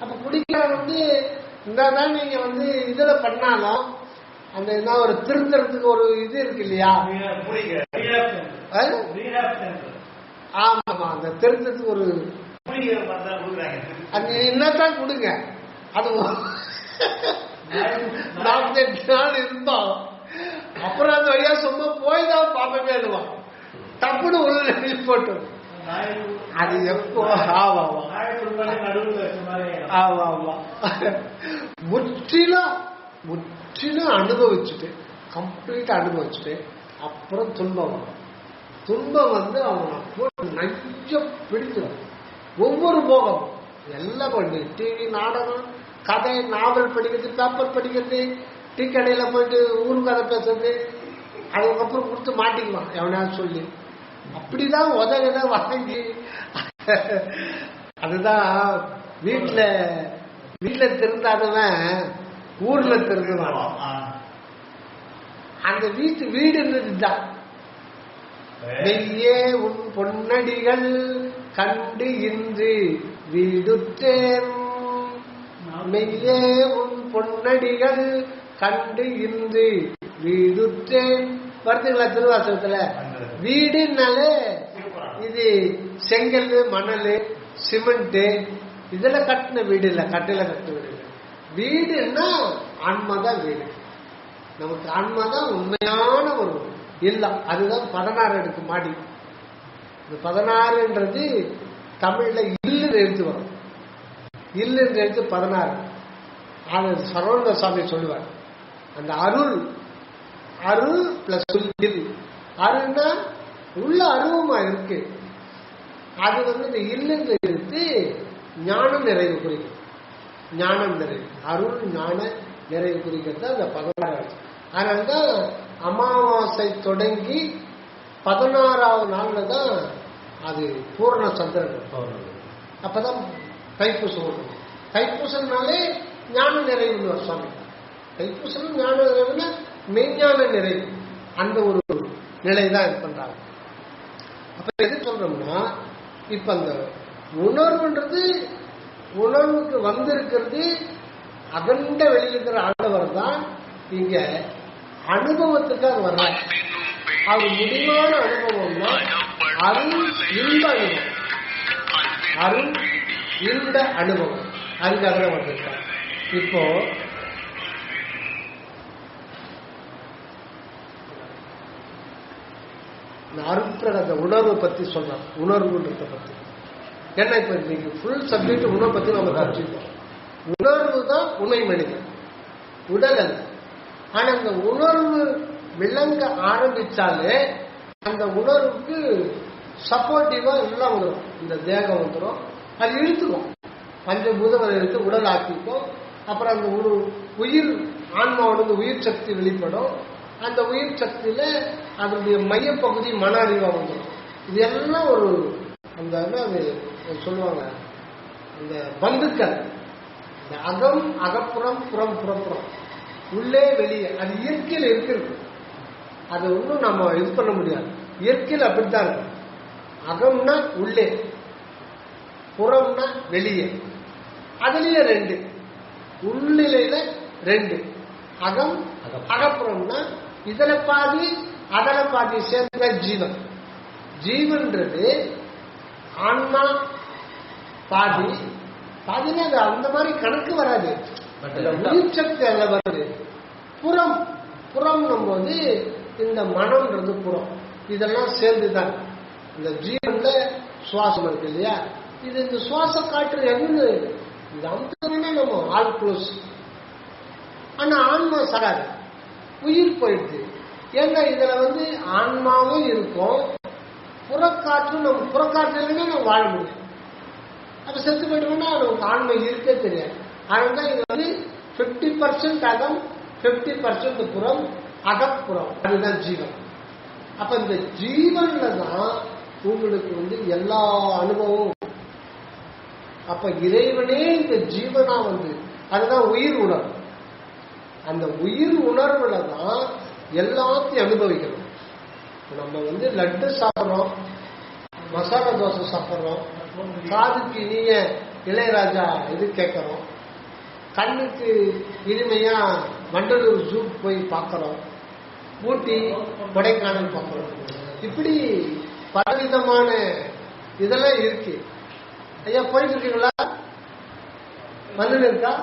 S1: அப்ப குடிக்கிற இந்த நீங்க இதுல பண்ணாலும் அந்த என்ன ஒரு திருத்தறதுக்கு ஒரு இது இருக்கு இல்லையா, ஆமா அந்த திருத்தறதுக்கு ஒரு என்னத்தான் கொடுங்க, அது 48 நாள் இருந்தோம். அப்புறம் அந்த வழியா சும்மா போய் தான் பாப்பமே எழுவான் தப்புன்னு உள்ள போட்டு அது எப்போ முற்றிலும் அனுபவிச்சுட்டு கம்ப்ளீட்டா அனுபவிச்சுட்டு அப்புறம் துன்பம் அவனை போட்டு நைய பிடிச்சிடும். ஒவ்வொரு போகம் எல்லாம் பண்ணி டிவி நாடகம் கதை நாவல் படிக்கிறது பேப்பர் படிக்கிறது டீ கடையில போயிட்டு ஊரு கதை பேசுறது அதுக்கப்புறம் கொடுத்து மாட்டிக்குவான் எவனாவது சொல்லி அப்படிதான் உதவிட வாங்கி அதுதான் வீட்டுல திருந்தாதவன் ஊர்ல திருந்துவான். அந்த வீடு இருந்ததுதான் மெய்யே உன் பொன்னடிகள் கண்டு இன்று வீடுற்றேன், மெய்யே உன் பொன்னடிகள் கண்டு இன்று வீடுற்றேன் வருதுங்களா திருவாசகத்துல. வீடுனாலே இது செங்கல் மணல் சிமெண்ட் இதுல கட்டின வீடு இல்ல, கட்டில கட்டின வீடு இல்லை. வீடுன்னா ஆன்மாதான் வீடு, நமக்கு ஆன்மாதான் உண்மையான ஒரு இல்லம். அதுதான் 16 அடுக்கு மாடி. இந்த 16ன்றது தமிழ்ல இல்லுன்னு எழுத்து வரும், இல்லுன்னு எழுத்து 16. அது சரவண சுவாமி சொல்லுவார், அந்த அருள் பிளஸ் இல், அருள்னா உள்ள அருவமா இருக்கு. அது இந்த இல்லுன்ற எழுத்து ஞானம் நிறைவு குறிக்கும், ஞானம் நிறைவு அருள் ஞான நிறைவு குறிக்கிறது அந்த 16. அதனால்தான் அமாவாசை தொடங்கி 16வது நாள்ல தான் அது பூர்ண சந்திரன். அப்பதான் தைப்பூசம். தைப்பூசம்னாலே ஞான நிறைவு சுவாமி. தைப்பூசம் ஞான நிறைவுன்னா மெய்ஞான நிறைவு, அந்த ஒரு நிலைதான் இது பண்றாங்க. அப்ப எது சொல்றோம்னா இப்ப அந்த உணர்வுன்றது உணர்வுக்கு வந்திருக்கிறது அகண்ட வெளியில் இருக்கிற ஆண்டவர் தான் இங்க அனுபவத்துக்கு அது வர்ற. அவர் முடிவான அனுபவம்னா அருள் இன்ப அனுபவம், அருள் இன்ப அனுபவம் அதுக்காக தான் வந்திருக்கார். இப்போ அருட்பிரகத உணர்வு பத்தி சொல்றேன், உணர்வுன்றத பத்தி. ஏன்னா இப்ப நீங்க ஃபுல் சப்ஜெக்ட் உணர்வு பத்தி நம்ம தெரிஞ்சுக்கோம். உணர்வு தான் உண்மை மனிதன், உடல் அல்ல. ஆனா அந்த உணர்வு விளங்க ஆரம்பிச்சாலே அந்த உணர்வுக்கு சப்போர்ட்டிவா எல்லாம் வந்துடும். இந்த தேகம் வந்துடும், அது இழுத்துக்கும், பஞ்சபூதங்களை எடுத்து உடல் ஆக்கிக்கும். அப்புறம் அந்த ஒரு உயிர் ஆன்மாவோட உயிர் சக்தி வெளிப்படும். அந்த உயிர் சக்தியில அதனுடைய மையப்பகுதி மன அறிவா வந்துடும். இது எல்லாம் ஒரு அந்த அது சொல்லுவாங்க அந்த பந்துக்கள், இந்த அகம் அகப்புறம் புறம் புறப்புறம் உள்ளே வெளியே, அது இயற்கையில் இருக்கிறது. அது ஒன்றும் நம்ம இது பண்ண முடியாது, இயற்கையில் அப்படித்தான் இருக்கு. அகம்னா உள்ளே, புறம்னா வெளியே. அதுலயே 2 உள்நிலையில 2 அகம் அகப்புறம்னா இதுல பாதி அதல பாதி சேர்ந்த ஜீவன். ஜீவன்றது ஆன்மா பாதி பாதினா அது அந்த மாதிரி கணக்கு வராது, உயிர் சக்தி அதில் வருது. புறம் புறம்னும் போது இந்த மனம்ன்றது புறம், இதெல்லாம் சேர்ந்துதான் இந்த ஜீவன்ல சுவாசம் இருக்கு இல்லையா, இது இந்த சுவாச காற்று எவ்வளவு இது அமுத்தம்னா நம்ம ஆல் க்ளோஸ். ஆனா ஆன்மா சராது, உயிர் போயிடுது. ஏன்னா இதுல ஆன்மாவும் இருக்கும், புறக்காற்று நம்ம புறக்காற்று இல்லைன்னா நம்ம வாழ முடியும். அப்ப செத்து போயிட்டோம்னா நமக்கு ஆன்மை இருக்கே தெரியாது. அதனால இது 50% அகம் 50% புறம், அகப்புறம், அதுதான் ஜீவன். அப்ப இந்த ஜீவன்ல தான் உங்களுக்கு எல்லா அனுபவமும். அப்ப இறைவனே இந்த ஜீவனா அதுதான் உயிர் உணர்வு. அந்த உயிர் உணர்வுல தான் எல்லாத்தையும் அனுபவிக்கணும். நம்ம லட்டு சாப்பிட்றோம், மசாலா தோசை சாப்பிட்றோம், காதுக்கு இனிய இளையராஜா இது கேட்கறோம், கண்ணுக்கு இனிமையா வண்டலூர் ஜூ போய் பார்க்கறோம், ஊட்டி கொடைக்கானல் பார்க்கறோம். இப்படி பலவிதமான இதெல்லாம் இருக்கு. ஐயா போயிட்டு இருக்கீங்களா? வந்து இருக்கா?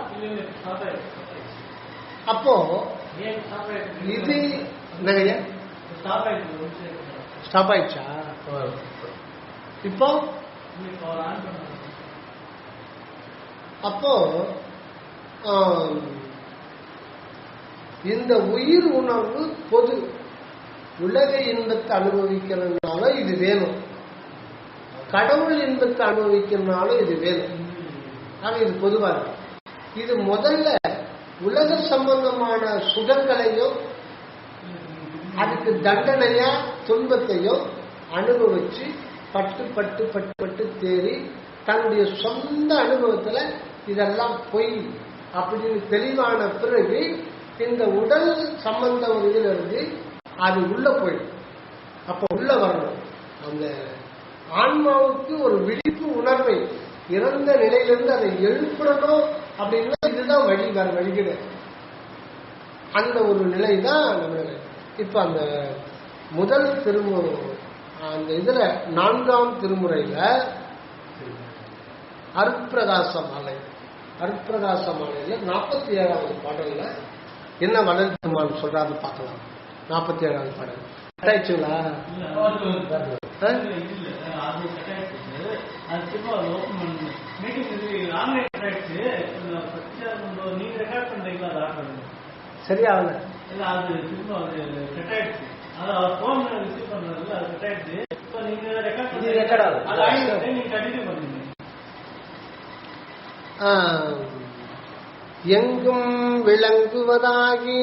S1: அப்போ இது என்னங்க ஸ்டாப் ஆயிடுச்சா? இப்போ அப்போ இந்த உயிர் உணர்வு பொது. உலக இன்பத்தை அனுபவிக்கிறதுனால இது வேணும், கடவுள் இன்பத்தை அனுபவிக்கிறதுனால இது வேணும். ஆனா இது பொதுவாக இது முதல்ல உலக சம்பந்தமான சுகங்களையும் அதுக்கு தண்டனையா துன்பத்தையும் அனுபவிச்சு பட்டு பட்டு பட்டு பட்டு தேறி தன்னுடைய சொந்த அனுபவத்துல இதெல்லாம் பொய் அப்படின்னு தெளிவான பிறகு இந்த உடல் சம்பந்த ஒரு இதுல இருந்து அது உள்ள போயிடும். அப்ப உள்ள வரணும். அந்த ஆன்மாவுக்கு ஒரு விழிப்பு உணர்வை இறந்த நிலையிலிருந்து அதை எழுப்பணும் அப்படின்னா இதுதான் வழி, வேற வழி கிடையாது. அந்த ஒரு நிலை தான் நம்ம இப்ப அந்த முதல் திருமுறை அந்த இதுல 4ஆம் திருமுறையில அருட்பிரகாச மாலை, அருட்பிரகாச மாலையில 47வது பாடல்ல என்ன வளர் பெருமான் சொல்றாரு பார்க்கலாம். 47வது பாடல் ஆயிடுச்சுங்களா? சரியாகல. எங்கும் விளங்குவதாகி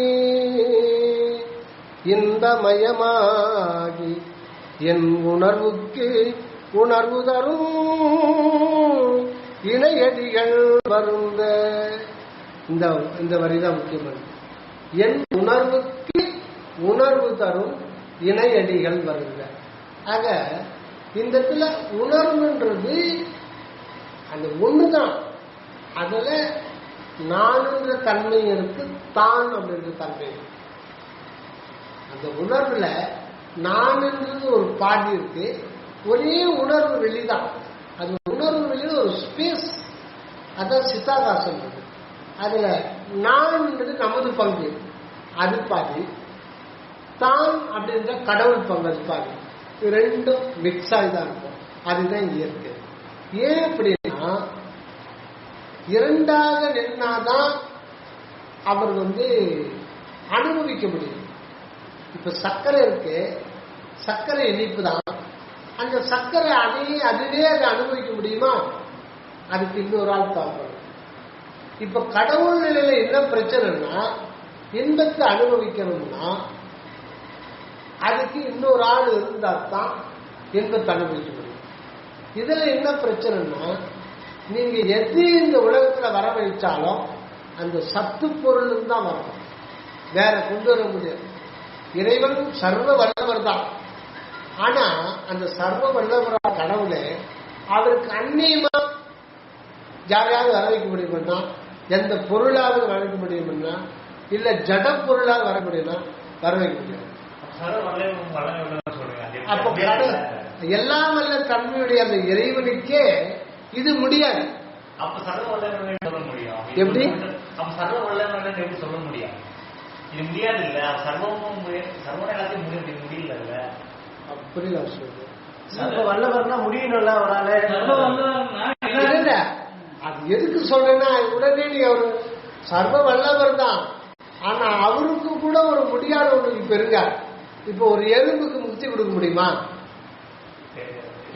S1: இன்பமயமாகி என் உணர்வுக்கு உணர்வு தரும் இணையடிகள் வருந்த. இந்த வரிதான் முக்கியமானது. என் உணர்வுக்கு உணர்வு தரும் இணையடிகள் வருங்க. ஆக இந்த இடத்துல உணர்வுன்றது அந்த ஒண்ணுதான். அதுல நான்ன்ற தன்மை இருக்கு, தான் அப்படின்ற தன்மை இருக்கு. அந்த உணர்வுல நான்ன்றது ஒரு பாதி இருக்கு, ஒரே உணர்வு வெளிதான். அது உணர்வு வெளியில ஒரு ஸ்பேஸ், அதான் சித்தாகாசம். அதுல நான்ன்றது நமது பங்கு, அது பாதி. தான் அப்படின்ற கடவுள் பங்கு, அது பாதி. இது ரெண்டும் மிக்ஸ் ஆகிதான் இருக்கும். அதுதான் இயற்கை. ஏன் அப்படின்னா இரண்டாக நின்னாதான் அவர் அனுபவிக்க முடியும். இப்ப சர்க்கரை இருக்கு, சர்க்கரை இனிப்பு தான். அந்த சர்க்கரை அதுவே அதை அனுபவிக்க முடியுமா? அதுக்கு இன்னொரு ஆள் தேவைப்படும். இப்ப கடவுள் நிலையில என்ன பிரச்சனைன்னா, இன்பத்தை அனுபவிக்கணும்னா அதுக்கு இன்னொரு ஆள் இருந்தால்தான் இன்பத்தை அனுபவிக்க முடியும். இதுல என்ன பிரச்சனைன்னா, நீங்க எது இந்த உலகத்துல வர வைச்சாலும் அந்த சத்து பொருள் தான் வரணும், வேற கொண்டு வர முடியாது. இறைவன் சர்வ வல்லவர் தான். ஆனா அந்த சர்வ வல்லவரான கடவுளே அவருக்கு அந்நியமா யாரையாவது வர வைக்க முடியும்னா, எந்த பொருளாவது வர வைக்க முடியும்னா, இல்ல ஜட பொருளாவது வர முடியும்னா வர வைக்க முடியாது. அப்ப எல்லாம் வல்ல தன்மையுடைய அந்த இறைவனுக்கே இது முடியாது.
S3: அப்ப சர்வ வல்லவன் சொல்ல முடியும்.
S1: எப்படி?
S3: அப்ப சர்வ வல்லவன் எப்படி சொல்ல முடியும்? இது முடியாது இல்ல. சர்வமும் சர்வம் எல்லாத்தையும் முடியல இல்ல.
S1: அப்படி நான் சொல்றேன்.
S2: சர்வ வல்லவர்னா முடியணும்ல அவரால.
S1: இல்ல, அது எதுக்கு சொல்றேன்னா, உடனே நீ அவரு சர்வ வல்லவர் தான், ஆனா அவருக்கு கூட ஒரு முடியாத ஒன்று பெருங்க. இப்போ ஒரு எறும்புக்கு முக்தி கொடுக்க முடியுமா?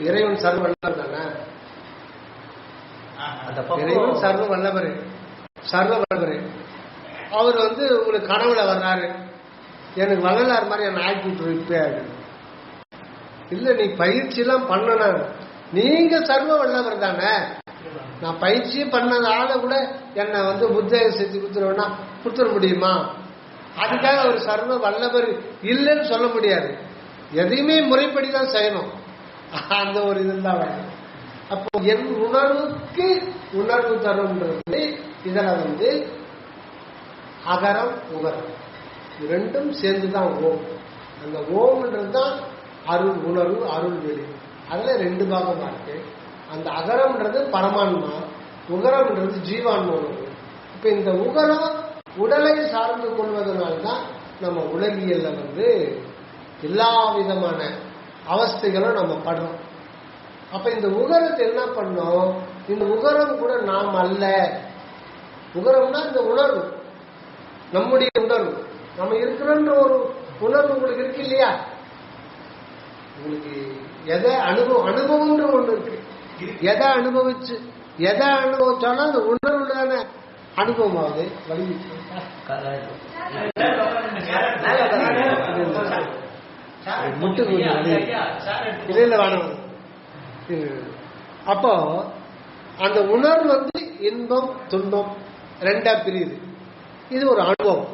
S1: இறைவன் சர்வ வல்லவர் தானே. இறைவன் சர்வ வல்லவர், சர்வ வல்லவர். அவர் உங்களுக்கு கனவுல வர்றாரு, எனக்கு வள்ளலார் மாதிரி என்ன ஆக்கி விட்டுருப்பாரு. இல்ல, நீ பயிற்சி எல்லாம் பண்ணணும். நீங்க சர்வ வல்லவர் தானே. நான் பயிற்சியே பண்ணதால கூட என்னை புத்தக செஞ்சு கொடுத்துருவேன்னா கொடுத்துட முடியுமா? அதுக்காக அவர் சர்வ வல்லவர் இல்லைன்னு சொல்ல முடியாது. எதையுமே முறைப்படிதான் செய்யணும். அந்த ஒரு இதுதான் வேணும். அப்போ என் உணர்வுக்கு உணர்வு தரும்ன்றது இதுல அகரம் உகரம் ரெண்டும் சேர்ந்துதான் ஓம். அந்த ஓம்ன்றது தான் அருள் உணர்வு, அருள் வெளி. அதுல ரெண்டு பாகமா இருக்கு. அந்த அகரம்ன்றது பரமான்மா, உகரம்ன்றது ஜீவான்மா உணர்வு. இப்ப இந்த உகரம் உடலை சார்ந்து கொள்வதனால்தான் நம்ம உலகியல்ல எல்லா விதமான அவஸ்தைகளும் நம்ம படுறோம். அப்ப இந்த உகரத்தை என்ன பண்ணோம்? இந்த உகரம் கூட நாம் அல்ல. உகரம்னா இந்த உணர்வு, நம்முடைய உணர்வு, நம்ம இருக்கிறோன்ற ஒரு உணர்வு உங்களுக்கு இருக்கு இல்லையா? உங்களுக்கு எதை அனுபவம்ன்ற ஒண்ணு இருக்கு. எதை அனுபவிச்சாலும் அந்த உணர்வு தானே அனுபவம் ஆகுது. வழி முட்டு இல்ல வேணும். அப்போ அந்த உணர்வு இன்பம் துன்பம் ரெண்டா பிரியுது. இது ஒரு அனுபவம்.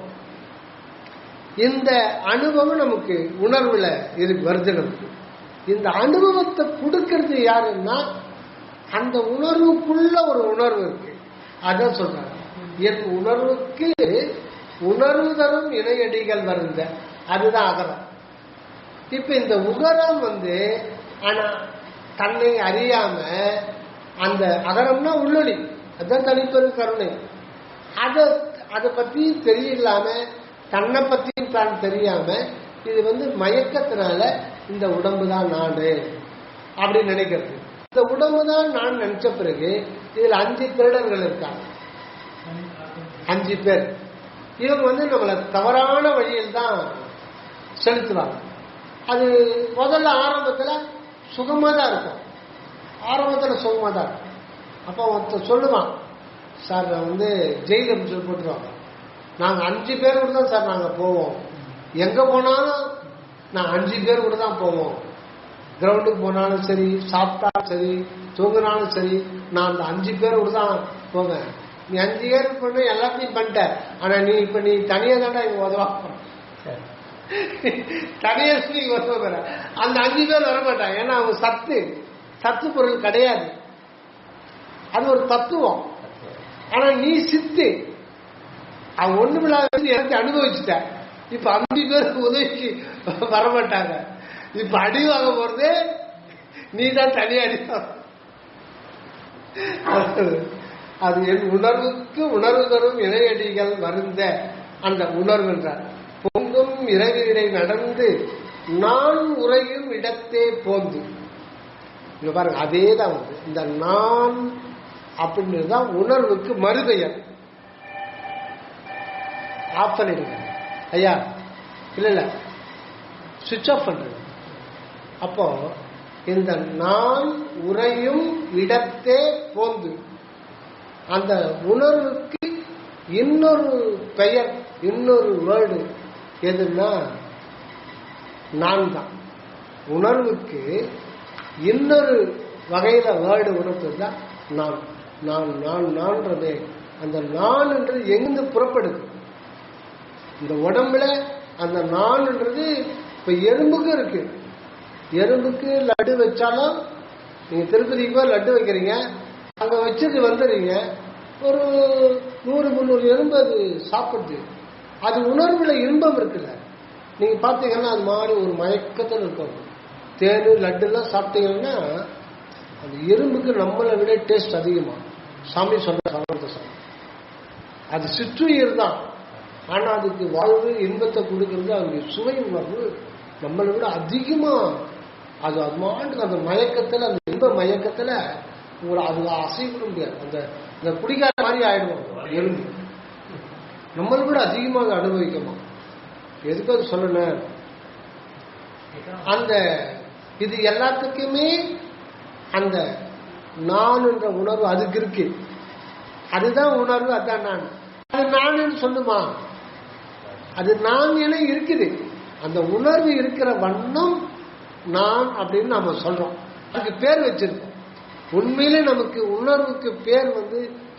S1: இந்த அனுபவம் நமக்கு உணர்வுல வருது. நமக்கு இந்த அனுபவத்தை கொடுக்கறது யாருன்னா, அந்த உணர்வுக்குள்ள ஒரு உணர்வு இருக்கு. அதான் சொல்றாங்க, என் உணர்வுக்கு உணர்வு தரும் இணையடிகள் வருந்த. அதுதான் அகரம். இப்ப இந்த உகரம் ஆனா தன்னை அறியாம, அந்த அகரம்னா உள்ளொளி, அதுதான் தனிப்பெரு கருணை. அதை பத்தி தெரியலாம, தன்னை பத்தியும் தான் தெரியாம, இது மயக்கத்தினால இந்த உடம்பு தான் நாடு அப்படின்னு நினைக்கிறது. இந்த உடம்பு தான் நான் நினைச்ச பிறகு இதுல 5 திருடர்கள் இருக்காங்க. 5 பேர். இவங்க நம்மளை தவறான வழியில் தான் செலுத்துவாங்க. அது முதல்ல ஆரம்பத்துல சுகமா தான் இருக்கும். ஆரம்பத்துல சுகமா தான் இருக்கும். அப்போ ஒருத்தர் சொல்லுவான், சார் நான் ஜெயிலுக்கு சொல்லி போட்டுருவாங்க, நாங்க 5 பேர் கூட தான் சார் நாங்க போவோம். எங்க போனாலும் நான் 5 பேர் கூட தான் போவோம். கிரவுண்டுக்கு போனாலும் சரி, சாப்பிட்டாலும் சரி, தூங்கினாலும் சரி, நான் அந்த 5 பேர் கூட தான் போவேன். நீ 5 பேர் பண்ண எல்லாத்தையும் பண்ணிட்ட, ஆனா நீ தனியா தாண்டா இங்க உதவா, தனியா நீங்க உதவ பெற. அந்த 5 பேர் வரமாட்டாங்க. ஏன்னா அவங்க சத்து பொருள் கிடையாது. அது ஒரு தத்துவம். ஆனா நீ சித்து, அவன் ஒண்ணுமில்லாத எனக்கு அனுபவிச்சுட்ட. இப்ப 5 பேருக்கு உதவிக்கு வரமாட்டாங்க. இப்ப அடி வாங்க போறது நீ தான் தனியா அடி. அது என் உணர்வுக்கு உணர்வு தரும் இணையடிகள் வருந்த. அந்த உணர்வு என்றார். பொங்கும் இரவிடை நடந்து நான் உறையும் இடத்தே போந்து. இங்க பாருங்க, அதே தான் இந்த நான் அப்படின்றது தான் உணர்வுக்கு மறுபெயர். ஆஃப் பண்ணிடுங்க ஐயா, இல்ல சுவிட்ச் ஆஃப் பண்றது. அப்போ இந்த நான் உறையும் இடத்தே போந்து, அந்த உணர்வுக்கு இன்னொரு பெயர், இன்னொரு வேர்டு எதுன்னா நான் தான். உணர்வுக்கு இன்னொரு வகையில வேர்டு உணர்வு தான் நான். நான் நான் நான்றது, அந்த நான் என்றது எங்கிருந்து புறப்படுது? இந்த உடம்புல அந்த நான்ன்றது இப்ப எறும்புக்கு இருக்கு. எறும்புக்கு லட்டு வச்சாலும் நீங்க திருப்பதிக்கு போய் லட்டு வைக்கிறீங்க, அங்க வச்சுட்டு வந்துடுறீங்க, ஒரு 100-300 எறும்பு அது சாப்பிடுது. அது உணர்வுல இன்பம் இருக்குல்ல, நீங்க பாத்தீங்கன்னா அது மாதிரி ஒரு மயக்கத்தில் இருக்கும். தேனு லட்டு எல்லாம் சாப்பிட்டீங்கன்னா அந்த எறும்புக்கு நம்மளை விட டேஸ்ட் அதிகமா. சாமி சொல்ற சாமி அது சிற்றுயிர் தான், ஆனா அதுக்கு வாழ்வு இன்பத்தை கொடுக்கறது அவருடைய சுவை உணர்வு நம்மளை விட அதிகமா. அது அது மாட்டுக்கு அந்த மயக்கத்துல, அந்த இன்ப மயக்கத்துல உங்களை அது அசைவிட முடியாது. அந்த குடிகார மாதிரி ஆயிடுவோம் எறும்பு. நம்மளை விட அதிகமாக அனுபவிக்குமா. எதுக்கு அது சொல்லணும், அந்த இது எல்லாத்துக்குமே அந்த நான் என்ற உணர்வு அதுக்கு இருக்கு. அதுதான் உணர்வு, அதுதான் நான். அது நான் சொல்லுமா, அது நான் என இருக்குது. அந்த உணர்வு இருக்கிற வண்ணம் நான் அப்படின்னு நாம சொல்றோம். அதுக்கு பேர் வச்சிருக்கோம். உண்மையிலே நமக்கு உணர்வுக்கு பேர்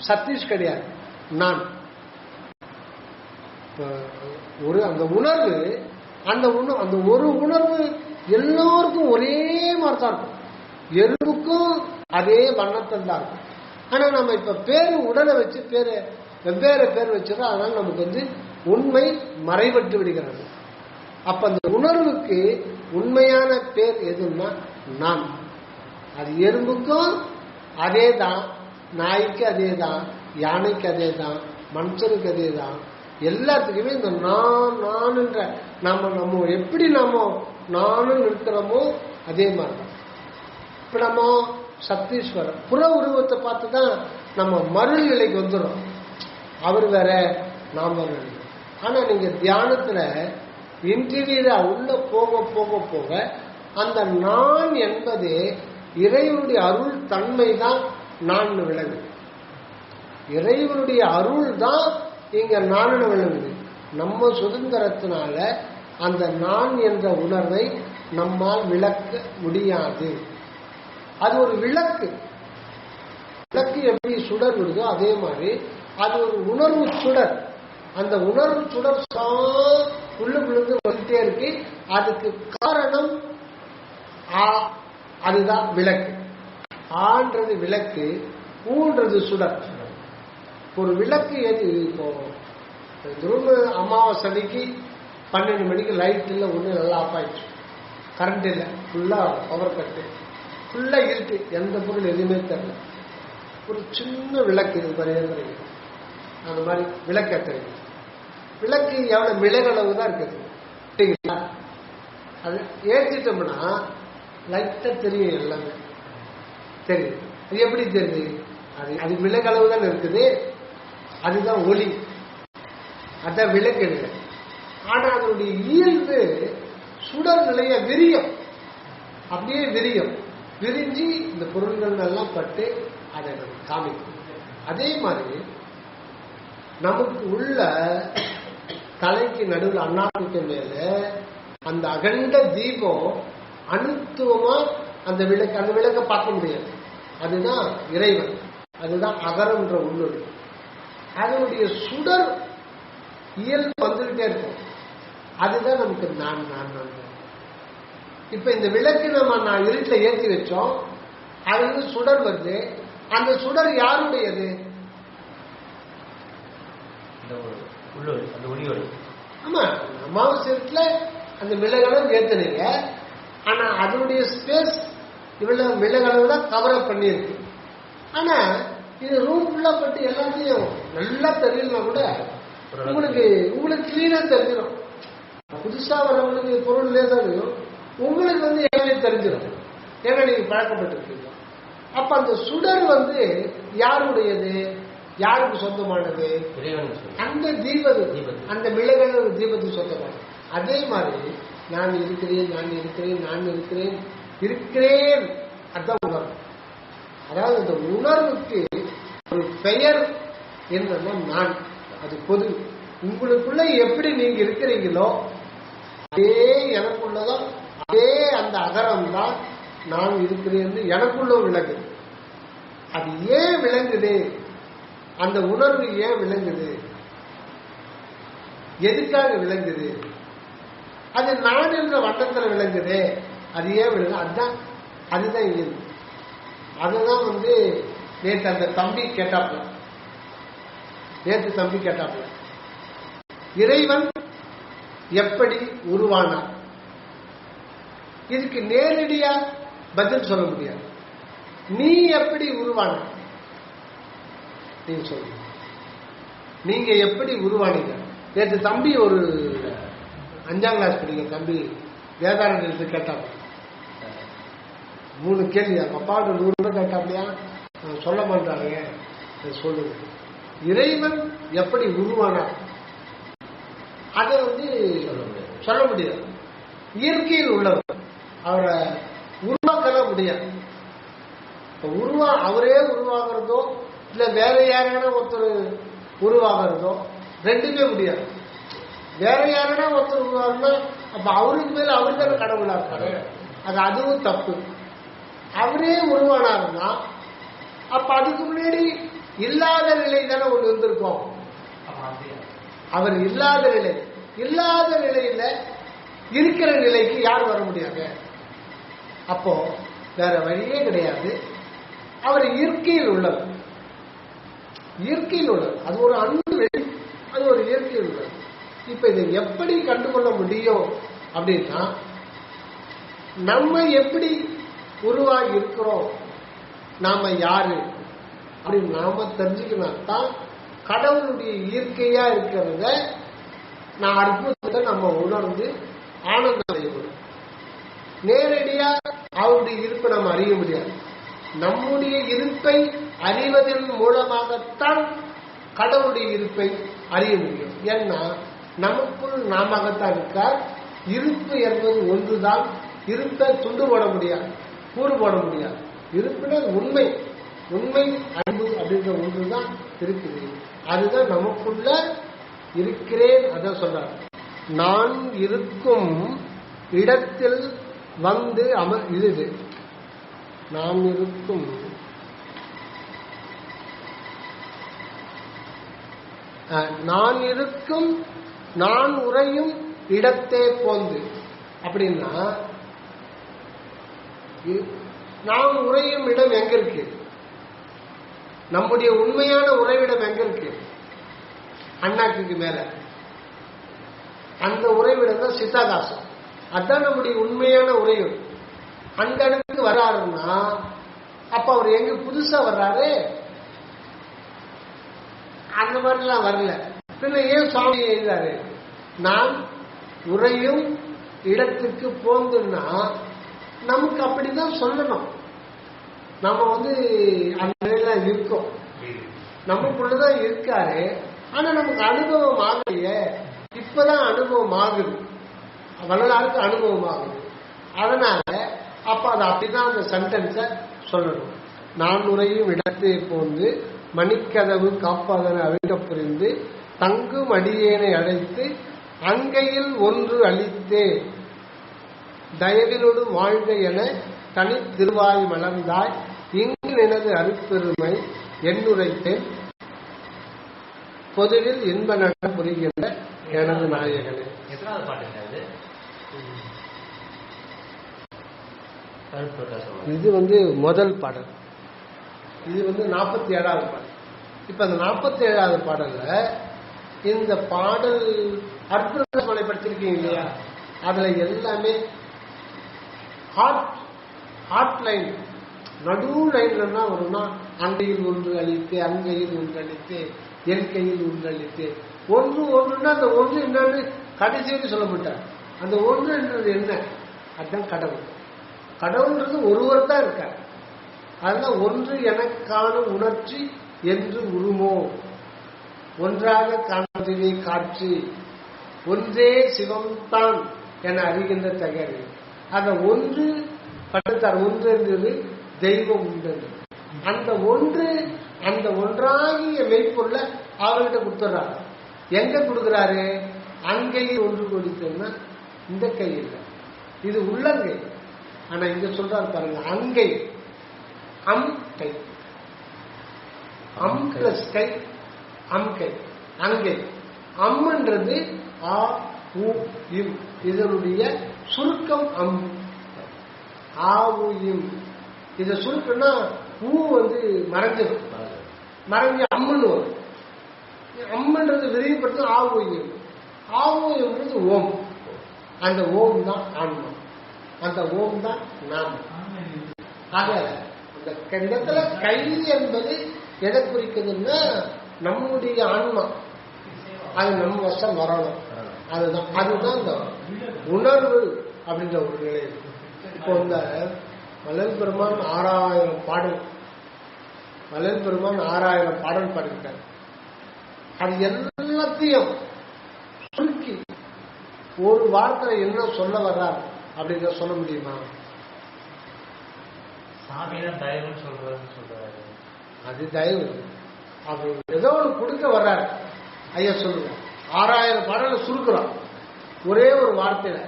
S1: சதீஷ் கிடையாது, நான். ஒரு அந்த உணர்வு, அந்த ஒரு உணர்வு எல்லோருக்கும் ஒரே மாதிரி தான் இருக்கும். எறும்புக்கும் அதே வண்ணத்தில் தான் இருக்கும். ஆனா நம்ம இப்ப பேரு உடலை வச்சு பேரு வெவ்வேறு பேர் வச்சிடறோம். அதனால நமக்கு உண்மை மறைபட்டு விடுகிறது. அப்ப அந்த உணர்வுக்கு உண்மையான பேர் எதுன்னா நான். அது எறும்புக்கும் அதே தான், நாய்க்கு அதே தான், யானைக்கு அதே தான், மனுஷனுக்கு அதே தான். எல்லாத்துக்குமே இந்த நான் என்ற நம்ம எப்படி நானும் இருக்கிறோமோ அதே மாதிரி தான். இப்ப நம்ம சத்தீஸ்வரர் புற உருவத்தை பார்த்து தான் நம்ம மருள் நிலைக்கு வந்துடும். அவர் வேற, நாம் வேற. ஆனா நீங்க தியானத்துல இன்டீரியரா உள்ள போக போக போக அந்த நான் என்பது இறைவனுடைய அருள் தன்மை தான் நான் விளங்குது. இறைவனுடைய அருள் தான் இங்க நான் விளங்குது. நம்ம சுதந்திரத்தினால அந்த நான் என்ற உணர்வை நம்மால் விளக்க முடியாது. அது ஒரு விளக்கு. விளக்கு எப்படி சுடர் விடுதோ அதே மாதிரி அது ஒரு உணர்வு சுடர். அந்த உணர்வு சுடர் உள்ளுக்குள்ளது வந்துட்டே இருக்கு. அதுக்கு காரணம் அதுதான் விளக்கு. ஆன்றது விளக்கு, ஊன்றது சுடர். ஒரு விளக்கு இப்போ அமாவாசைக்கு 12 மணிக்கு லைட் இல்லை, ஒண்ணு நல்லா ஆஃப் ஆயிடுச்சு, கரண்ட் இல்லை, ஃபுல்லா பவர் கட்டு, ஃபுல்லா இருக்கு, எந்த பொருள் எதுவுமே தெரியல. ஒரு சின்ன விளக்கு இது பரிந்துரை, அந்த மாதிரி விளக்கேற்றுறீங்க. விளக்கு எவ்வளவு மிளகளவு தான் இருக்குது. அது ஏற்றிட்டோம்னா லைட்டா தெரியும், எல்லாமே தெரியுது. அது எப்படி தெரியுது? அது மிளகளவு தான் இருக்குது. அதுதான் ஒளி, அதான் விளக்கு. ஆனா அதனுடைய இயல்பு சுடர் நிலைய விரியம், அப்படியே விரியம், விரிஞ்சு இந்த பொருள்கள் எல்லாம் பட்டு அதை காமிக்கும். அதே மாதிரி நமக்கு உள்ள தலைக்கு நடுவில் அண்ணாவுக்கு மேல அந்த அகண்ட தீபம் அனுத்துவமா அந்த விளக்க பார்க்க முடியாது. அதுதான் இறைவன், அதுதான் அகரம்ன்ற உள்ளொரு. அதனுடைய சுடர் இயல்பு வந்துகிட்டே இருக்கும். அதுதான் நமக்கு நான். இப்ப இந்த விளக்கு நான் இருட்டில் ஏற்றி வச்சோம், அது சுடர் வருது. அந்த சுடர் யாருடையது? ஆமா, அமாவாசைல அந்த மிளகளவு ஏத்துனீங்க. ஆனா அதனுடைய ஸ்பேஸ் இவ்வளவு மிளகளவு தான் கவர் அப் பண்ணியிருக்கு. ஆனா இது ரூம் ஃபுல்லா பட்டு எல்லாத்தையும் நல்லா தெரியலனா கூட உங்களுக்கு கிளீனா தெரிஞ்சிடும். புதுசா வரவங்களுக்கு பொருள் லேசாகும், உங்களுக்கு எல்லாமே தெரிஞ்சிடும். ஏன்னா நீங்க பழக்கப்பட்டிருக்கீங்க. அப்ப அந்த சுடர் யாருடையது? யாருக்கு சொந்தமானது? அந்த தீபது, அந்த மிளகளவு தீபத்துக்கு சொந்தமானது. அதே மாதிரி நான் இருக்கிறேன் அதான் உணர்வு. அதாவது இந்த உணர்வுக்கு ஒரு பெயர் என்னன்னா நான். அது பொது. உங்களுக்குள்ள எப்படி நீங்க இருக்கிறீங்களோ அதே எனக்குள்ளதான், அதே அந்த அகரம் தான் நான் இருக்கிறேன் எனக்குள்ள விளங்குது. அது ஏன் விளங்குது? அந்த உணர்வு ஏன் விளங்குது? எதுக்காக விளங்குது? அது நான் என்ற வட்டத்தில் விளங்குது. அதையே விடுங்க. அதுதான் இயல்பு. அதுதான் நேற்று அந்த தம்பி கேட்டாப்புல, இறைவன் எப்படி உருவானார்? இதுக்கு நேரடியா பதில் சொல்ல முடியாது. நீ எப்படி உருவான? நீங்க சொல்லுங்க, நீங்க எப்படி உருவானீங்க? நேற்று தம்பி ஒரு 5ஆம் கிளாஸ் படிக்கிற தம்பி வேதாரண்யத்தை கேட்டாங்க. 3 கேள்வி. அப்பாவோட 100 ரூபாய் கேட்டாப்லையா? சொல்ல மாட்டாங்க. சொல்லுங்க, இறைவன் எப்படி உருவானார்? அதை சொல்ல முடியாது. இயற்கையில் உள்ளவர், அவரை உருவாக்கலாம் முடியாது. அவரே உருவாகிறதோ இல்ல வேற யாரான ஒருத்தர் உருவாகிறதோ ரெண்டுமே முடியாது. வேற யாரான ஒருத்தர் உருவாகுனா அப்ப அவருக்கு மேல அவரு தானே கடவுளா இருக்காரு. அதுவும் தப்பு. அவரே உருவானாருன்னா அப்ப அதுக்கு முன்னாடி இல்லாத நிலை தானே ஒண்ணு இருந்திருக்கும். அவர் இல்லாத நிலையில இருக்கிற நிலைக்கு யார் வர முடியாது. அப்போ வேற வழியே கிடையாது. அவர் இயற்கையில் உள்ளவர். அது ஒரு அன்பு, அது ஒரு இயற்கையில் உள்ளது. இப்ப இதை எப்படி கண்டுகொள்ள முடியும் அப்படின்னா, நம்ம எப்படி உருவாகி இருக்கிறோம், நாம யாரு அப்படின்னு நாம தெரிஞ்சுக்கணும் தான் கடவுளுடைய இயற்கையா இருக்கிறத நான் அற்புதத்தை நம்ம உணர்ந்து ஆனந்தம் அடையணும். நேரடியா அவருடைய இருப்பை நம்ம அறிய முடியாது. நம்முடைய இருப்பை அறிவதன் மூலமாகத்தான் கடவுளுடைய இருப்பை அறிய முடியும். ஏன்னா நமக்குள் நாமத்தான் இருக்கார். இருப்பு என்பது ஒன்றுதான். இருப்பை துண்டு போட முடியாது, கூறு போட முடியாது. இருப்பினர் உண்மை அன்பு அப்படின்ற ஒன்றுதான் இருக்குது. அதுதான் நமக்குள்ள இருக்கிறேன். அதான் சொல்றார், நான் இருக்கும் இடத்தில் வந்து இது நான் இருக்கும் நான் உறையும் இடத்தே போந்து. அப்படின்னா நாம் உறையும் இடம் எங்க இருக்கு? நம்முடைய உண்மையான உறைவிடம் எங்க இருக்கு? அண்ணாக்கு மேல அந்த உறைவிடம் தான் சித்தாகாசம். அதுதான் நம்முடைய உண்மையான உறைவிடம். அந்த இடத்துக்கு வர்றாருன்னா அப்ப அவர் எங்க புதுசா வர்றாரு? அந்த மாதிரிலாம் வரல. பின்ன ஏன் சுவாமி எழுதாரு நான் உறையும் இடத்துக்கு போந்துன்னா? நமக்கு அப்படிதான் சொல்லணும். நம்ம அந்த நிலையில இருக்கோம், நமக்குள்ளதான் இருக்காரு. ஆனா நமக்கு அனுபவம் ஆகலையே. இப்பதான் அனுபவம் ஆகுது, வரலாறுக்கு அனுபவம் ஆகுது. அதனால அப்ப அது அப்படிதான் அந்த சென்டென்ஸ சொல்லணும். நான் உறையும் இடத்தை போந்து மணிக்கதவு காப்பாதன அவிட புரிந்து தங்கும் அடியேனை அழைத்து அங்கையில் ஒன்று அளித்தே தயவினோடு வாழ்க என தனி திருவாய் மலர்ந்தாய் இங்கு எனது அருப்பெருமை என்னுரைத்தேன் பொதுவில் இன்ப நட புரிகின்ற எனது நாயகனே.
S3: எத்தனாவது பாட்டு
S1: இது முதல் பாடல். இது 47வது பாடல். இப்ப அந்த 47வது பாடல்ல இந்த பாடல் அற்புத மலை படிச்சிருக்கீங்க இல்லையா? அதுல எல்லாமே ஹார்ட் லைன், நடு லைன்ல வரும்னா அங்கையில் ஒன்று அளித்து, அங்கையில் ஒன்று அளித்து, என் கையில் ஒன்று அளித்து, ஒன்றுன்னா அந்த ஒன்று என்னன்னு கடைசியில் சொல்ல மாட்டார். அந்த ஒன்று என்றது என்ன? அதுதான் கடவுள். கடவுள்ன்றது ஒருவர் தான் இருக்கார். அதெல்லாம் ஒன்று எனக்கான உணர்ச்சி என்று உருமோ, ஒன்றாக காண்பதுவே காட்சி, ஒன்றே சிவம்தான் என அறிகின்ற தகவல். அந்த ஒன்று பட்டத்தார் ஒன்று என்பது தெய்வம் உண்டு. அந்த ஒன்று, அந்த ஒன்றாகிய மெய்ப்பொருள அவர்கிட்ட கொடுத்துறாரு. எங்க கொடுக்கிறாரு? அங்கையில் ஒன்று கொடுத்தோம்னா இந்த கை இல்லை, இது உள்ளங்கை. ஆனா இங்க சொல்றாரு பாருங்க, அங்கை, அம் கை, அம் பிளஸ் கை, அம் கை, அங்கை. அம்ன்றது ஆ உ இம், இதனுடைய சுருக்கம் அம். ஆ ஊ இம். இதை சுருக்குன்னா ஊ வந்து மறைஞ்சிடும், மறைஞ்சு அம்முன்னு வரும். அம்முன்றது விரிவுபடுத்த ஆ ஊ இம். ஆ ஊ இம்ன்றது ஓம். அந்த ஓம் தான் ஆன்மா, அந்த ஓம் தான் நாம. ஆக இந்த இடத்துல கை என்பது எதை குறிக்குதுன்னா நம்முடைய ஆன்மா, அது நம்ம வசம் வரணும். அதுதான் இந்த உணர்வு அப்படின்ற ஒரு நிலை. இப்போ இந்த வள்ளல் பெருமான் 6000 பாடல், வள்ளல் பெருமான் 6000 பாடல் பாடிட்டார். அது எல்லாத்தையும் சுருக்கி ஒரு வார்த்தை என்ன சொல்ல வர்றார் அப்படின்ற சொல்ல முடியுமா?
S3: சாமிதான் தயவுன்னு சொல்றாரு.
S1: அது தயவு. அவர் ஏதோ ஒன்று கொடுக்க வர்றாரு. ஐயா சொல்லுங்க, 6000 பாடலை சுருக்குறோம் ஒரே ஒரு வார்த்தையில.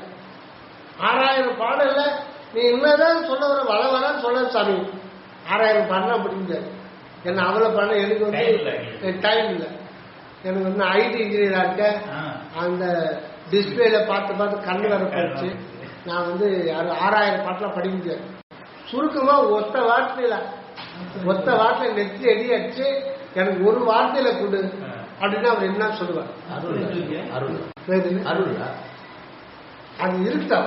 S1: 6000 பாடல்ல நீ என்னதான் சொல்ல வர வள வரன்னு சொல்ல சாமி. 6000 பாடலாம் அப்படிங்க என்ன அவ்வளோ பாடல எனக்கு வந்து டைம் இல்லை. எனக்கு வந்து ஐடி இன்ஜினியரா இருக்க, அந்த டிஸ்பிளேல பார்த்து பார்த்து கண்ணு வர போச்சு. நான் வந்து 6000 பாட்டெல்லாம் படிக்க முடியாது. சுருக்கமா ஒத்த வார்த்தையில நெத்தி அடி அடிச்சு எனக்கு ஒரு வார்த்தையில கொடு அப்படின்னா அவர் என்ன சொல்லுவார்? அது இருக்கா?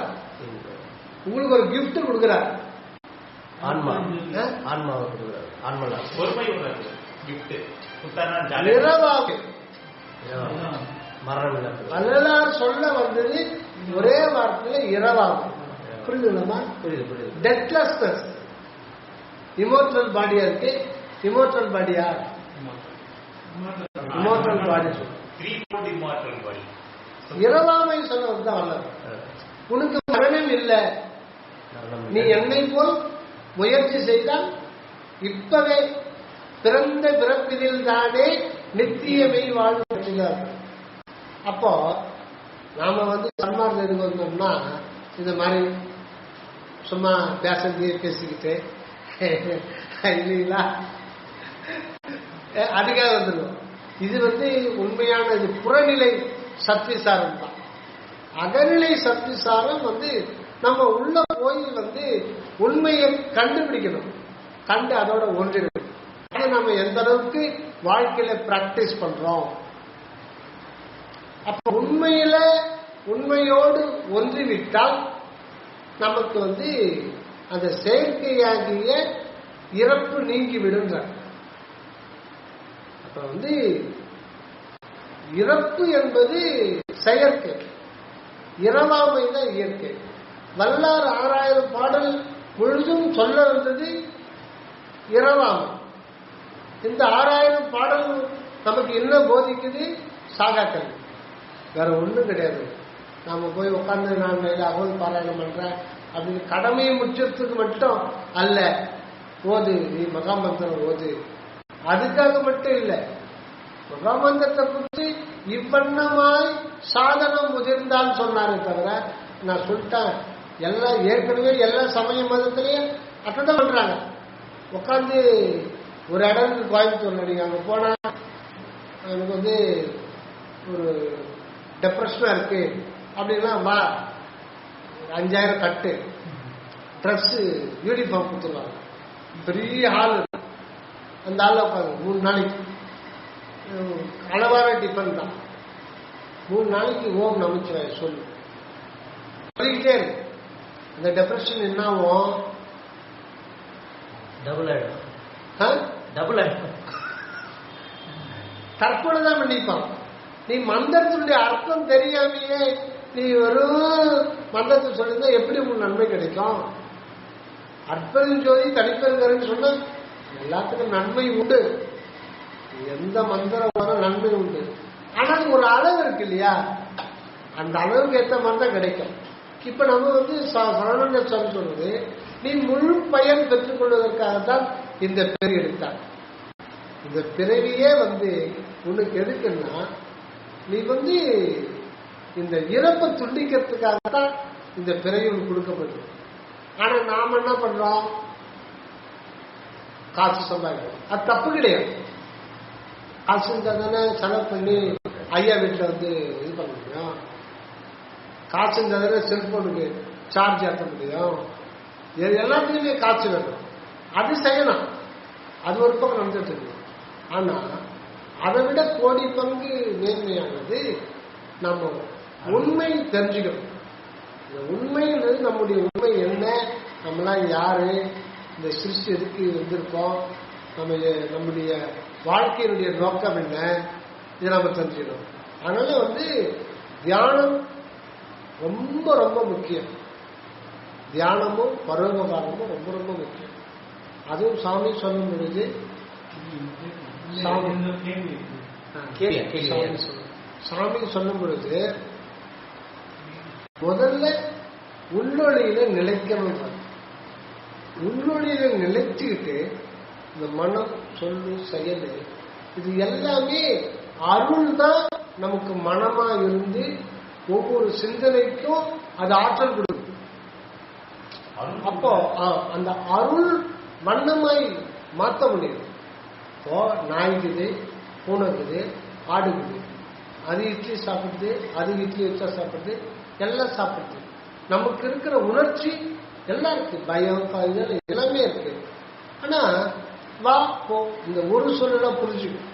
S1: உங்களுக்கு ஒரு கிஃப்ட் கொடுக்கிறார். வள்ளலார் சொல்ல வந்தது ஒரே வார்த்தையில இரவாகும். புரியுதுங்களா? டெத்லெஸ்னஸ். இமோர்டல் பாடியா இருக்கு. இமோர்டல் பாடியா? இமோர்டல் பாடி. இரவாமை சொல்ல வந்தா வல்லவர். உனக்கு மரணம் இல்லை, நீ என்னை போல் முயற்சி செய்தால் இப்பவே பிறந்த பிறப்பிதில் தானே நித்தியமை வாழ்கிறார். அப்போ நாம வந்து சன்மார்க்கம் எதுக்கு வந்தோம்னா இந்த மாதிரி சும்மா பேசிக்கிட்டு இல்லைங்களா, அதுக்காக வந்துடும். இது வந்து உண்மையான இது புறநிலை சத்விசாரம் தான். அகநிலை சத்விசாரம் வந்து நம்ம உள்ள போய் வந்து உண்மையை கண்டுபிடிக்கணும், கண்டு அதோட ஒன்றிடும். அதை நம்ம எந்த அளவுக்கு வாழ்க்கையில பிராக்டிஸ் பண்றோம். அப்ப உண்மையோடு ஒன்றிவிட்டால் நமக்கு வந்து அந்த செயற்கையாகிய இறப்பு நீங்கி விடுன்ற. அப்ப வந்து இறப்பு என்பது செயற்கை, இரவாமை தான் இயற்கை. வல்லார் 6000 பாடல் முழுதும் சொல்ல வந்தது இரவாமை. இந்த 6000 பாடல் நமக்கு என்ன போதிக்குது? சாகாக்கள், வேற ஒண்ணும் கிடையாது. நாம போய் உட்கார்ந்து நான் அகவல் பாராயணம் பண்றேன் அப்படின்னு கடமையை முற்றத்துக்கு மட்டும் அல்ல. ஓது, நீ மகாமந்திரம் ஓது, அதுக்காக மட்டும் இல்லை. மகாமந்திரத்தை குறித்து இவ்வண்ணமாய் சாதனம் முதிர்ந்தான்னு சொன்னாரே தவிர, நான் சொல்லிட்டேன் எல்லாம் ஏற்கனவே எல்லா சமய மதத்திலையும் அப்படிதான் பண்றாங்க. உட்காந்து ஒரு இடம் கோயம்புத்தூர்ல நீங்க அங்க போனா எனக்கு வந்து ஒரு டிப்ரெஷனா இருக்கு அப்படின்னா வா, 5000 கட்டு ட்ரெஸ் யூனிஃபார்ம் கொடுத்துருவாங்க. பெரிய ஹால், அந்த ஹாலில் உட்காந்து 3 நாளைக்கு அளவான டிஃபன் தான். 3 நாளைக்கு ஓம் நமச்சிவாய சொல்லு சொல்லிக்கிட்டே இருக்கு. அந்த டிப்ரெஷன் என்னாகும்?
S2: டபுள் ஆயிடும்.
S1: தற்கொலை தான் பண்ணிப்பான். நீ மந்திரத்தினுடைய அர்த்தம் தெரியாமையே நீ வெறும் மந்திரத்தை சொல்லியிருந்தா எப்படி உங்களுக்கு நன்மை கிடைக்கும்? அற்புதம் ஜோதி தனிப்பெருங்கன்னு சொன்னா எல்லாத்துக்கும் நன்மை உண்டு. எந்த மந்திரம் வர நன்மை உண்டு. ஆனால் ஒரு அளவு இருக்கு இல்லையா, அந்த அளவுக்கு ஏற்ற மாதிரி தான் கிடைக்கும். இப்ப நம்ம வந்து சரவண சாமி சொல்றது, நீ முழு பயன் பெற்றுக் கொள்வதற்காகத்தான் இந்த பிறவி எடுத்தார். இந்த பிறவியே வந்து உனக்கு எதுக்குன்னா, நீ வந்து இந்த இறப்பை துண்டிக்கிறதுக்காகத்தான் இந்த பிறவி உனக்கு கொடுக்கப்படுது. ஆனா நாம என்ன பண்றோம்? காசு சம்பாதிக்கிறோம். அது தப்பு கிடையாது. காசு தானே செலவு பண்ணி ஐயா வீட்டில் வந்து இது பண்ண முடியும். காசு தானே செல்போனுக்கு சார்ஜ் ஏற்ற முடியும். எல்லாத்தையுமே காட்சி வேணும். அது செய்யலாம், அது ஒரு பக்கம் நடந்துட்டு இருக்கு. ஆனா அதை விட கோடி பங்கு மேன்மையானது நம்ம உண்மை தெரிஞ்சுக்கணும். இந்த உண்மைன்றது நம்முடைய உண்மை என்ன, நம்மளாம் யாரு, இந்த சிருஷ்டி எதுக்கு வந்திருக்கோம், நம்முடைய வாழ்க்கையினுடைய நோக்கம் என்ன, இதை நம்ம தெரிஞ்சுக்கணும். அதனால தியானம் ரொம்ப ரொம்ப முக்கியம். தியானமும் பரோபகாரமும் ரொம்ப ரொம்ப முக்கியம். அதுவும் சாமி சொல்லும் பொழுது சாமி சொல்லும் பொழுது முதல்ல உள்ளொளியில நிலைக்கணும். உள்ளொளியில நிலைச்சுக்கிட்டு இந்த மனம், சொல்லு, செயல் இது எல்லாமே அருள் தான் நமக்கு மனமா இருந்து ஒவ்வொரு சிந்தனைக்கும் அது ஆற்றல் கொடுக்கும். அப்போ அந்த அருள் வண்ணமாய் மாற்ற முடியும். இப்போ நாய்க்குது, பூனைக்குது, ஆடுக்குது, அது இட்லி சாப்பிடுது, அது இட்லி வச்சா சாப்பிடுது, எல்லாம் சாப்பிடுது. நமக்கு இருக்கிற உணர்ச்சி எல்லாம் இருக்கு, பயம், காய்ச்சல் எல்லாமே இருக்கு. ஆனா வா போ, இந்த ஒரு சொல்லலாம் புரிஞ்சுக்கும்.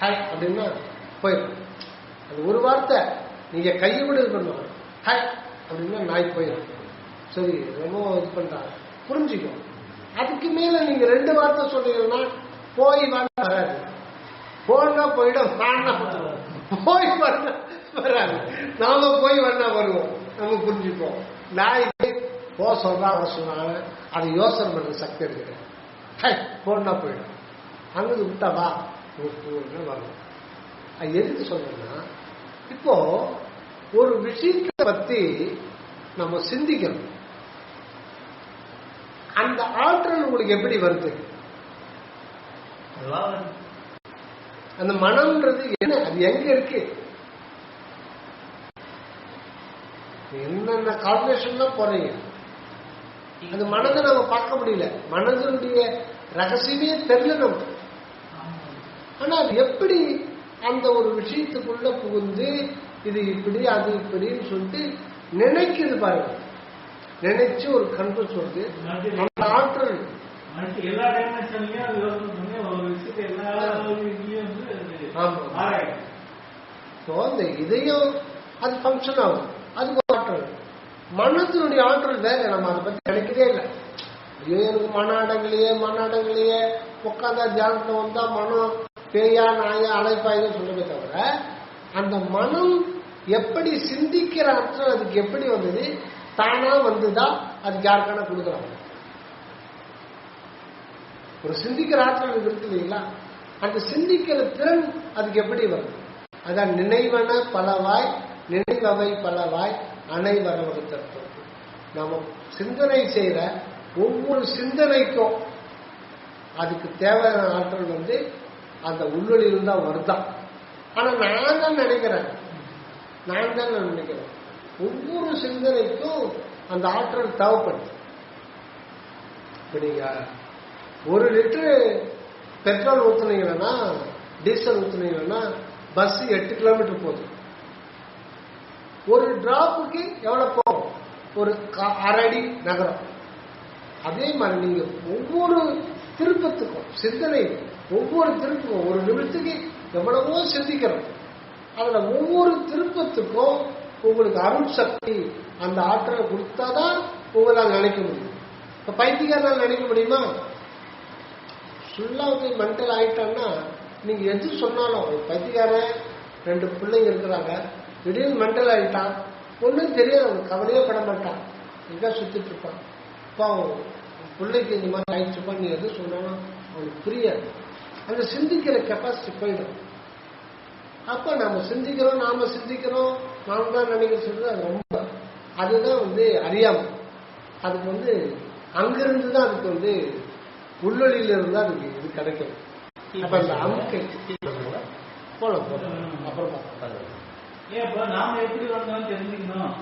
S1: ஹாய் அப்படின்னா போயிடும். அது ஒரு வார்த்தை நீங்க கையை விட இது பண்ணுவாங்க, ஹாய் அப்படின்னா நாய் போயிடும். சரி ரொம்ப இது பண்றாங்க, புரிஞ்சுக்கும். அதுக்கு மேல நீங்க 2 வார்த்தை சொன்னீங்கன்னா போய் வராது, போனா போயிடும், போய் வராது. நாம போய் வந்தா வருவோம், நம்ம புரிஞ்சுப்போம். நாய் போ சொல்றாங்க சொன்னாங்க, அது யோசனை பண்ற சக்தி இருக்குது. போனா போயிடும், அங்கே விட்டா வா வரணும். அது எதுக்கு சொல்றேன்னா, இப்போ ஒரு விஷயத்தை பத்தி நம்ம சிந்திக்கணும். அந்த ஆற்றல் உங்களுக்கு எப்படி வருது? அந்த மனம்ன்றது என்ன, அது எங்க இருக்கு, என்னென்ன கால்குலேஷன்லாம் போறீங்க, அந்த மனதை நம்ம பார்க்க முடியல. மனதனுடைய ரகசியமே தெரியல நமக்கு. ஆனா அது எப்படி அந்த ஒரு விஷயத்துக்குள்ள புகுந்து இது இப்படி அது இப்படின்னு சொல்லிட்டு நினைக்குது பாருங்க. நினைச்சு ஒரு கண்ட்ரோல் சொல்லுது. அந்த ஆற்றல்
S4: எல்லா டைமென்ஷன்லயும் ஒரு விஷயத்தை
S1: இந்த இதயம் அது ஃபங்க்ஷன் ஆகும், அது ஆற்றல். மனத்தினுடைய ஆற்றல் வேற, நம்ம அதை பத்தி நினைக்கிறதே இல்லை. ஐயோ எனக்கு மன அடங்கலையே உட்காந்தா தியானத்துல வந்தா மனம் பேயா நாயா அழைப்பாயுன்னு சொல்லவே தவிர, அந்த மனம் எப்படி சிந்திக்கிற ஆற்றல் அதுக்கு எப்படி வந்தது, தானா வந்துதான் அதுக்கு யாருக்கான கொடுக்குறாங்க. ஒரு சிந்திக்கிற ஆற்றல் இருக்கு இல்லைங்களா, அந்த சிந்திக்கிற திறன் அதுக்கு எப்படி வருது? அதான் நினைவன பலவாய் நினைவவை பலவாய் அனைவரவகு தத்துவம். நாம சிந்தனை செய்யற ஒவ்வொரு சிந்தனைக்கும் அதுக்கு தேவையான ஆற்றல் அந்த உள்ளொளியில் தான் வருதான். ஆனா நான் தான் நினைக்கிறேன் ஒவ்வொரு சிந்தனைக்கும் அந்த ஆற்றல் தேவைப்படுது. இப்ப நீங்க 1 லிட்டரு பெட்ரோல் ஊத்துனீங்கன்னா, டீசல் ஊத்துனீங்கன்னா பஸ் 8 கிலோமீட்டர் போகுது. ஒரு டிராப்புக்கு எவ்வளவு போகும்? ஒரு 1/2 அடி நகரம். அதே மாதிரி நீங்க ஒவ்வொரு திருப்பத்துக்கும் சிந்தனை, ஒவ்வொரு திருப்பத்துக்கும் ஒரு நிமிஷத்துக்கு எவ்வளவோ சிந்திக்கிறோம். அதுல ஒவ்வொரு திருப்பத்துக்கும் உங்களுக்கு அருள் சக்தி அந்த ஆற்றலை கொடுத்தாதான் உங்களால் நினைக்க முடியும். இப்ப பைத்தியக்காரனால் நினைக்க முடியுமா? ஃபுல்லா மென்டல் ஆயிட்டான்னா நீங்க எது சொன்னாலும், பைத்தியக்காரன் 2 பிள்ளைங்க இருக்கிறாங்க, திடீர்னு மென்டல் ஆயிட்டான், ஒன்றும் தெரியாது, அவனுக்கு கவலையே பட மாட்டான், எங்க சுத்திட்டு இருப்பான். இப்போ பிள்ளைக்கு இந்த மாதிரி ஆயிடுச்சுப்பான், நீ எது சொன்னாலும் அவனுக்கு புரியாது. அந்த சிந்திக்கிற கெப்பாசிட்டி போயிடும். அப்ப நம்ம சிந்திக்கிறோம், நாம தான் நினைக்கிற சொல்றது அது ரொம்ப, அதுதான் அறியாமை. அதுக்கு அங்கிருந்து தான் அதுக்கு உள்ளொளியில இருந்தா அதுக்கு இது கிடைக்கும். அப்ப அந்த அமுக்கை போலாம் அப்புறம்
S4: ஏன் நாம எப்படி வந்தோம்னு தெரிஞ்சுக்கணும்.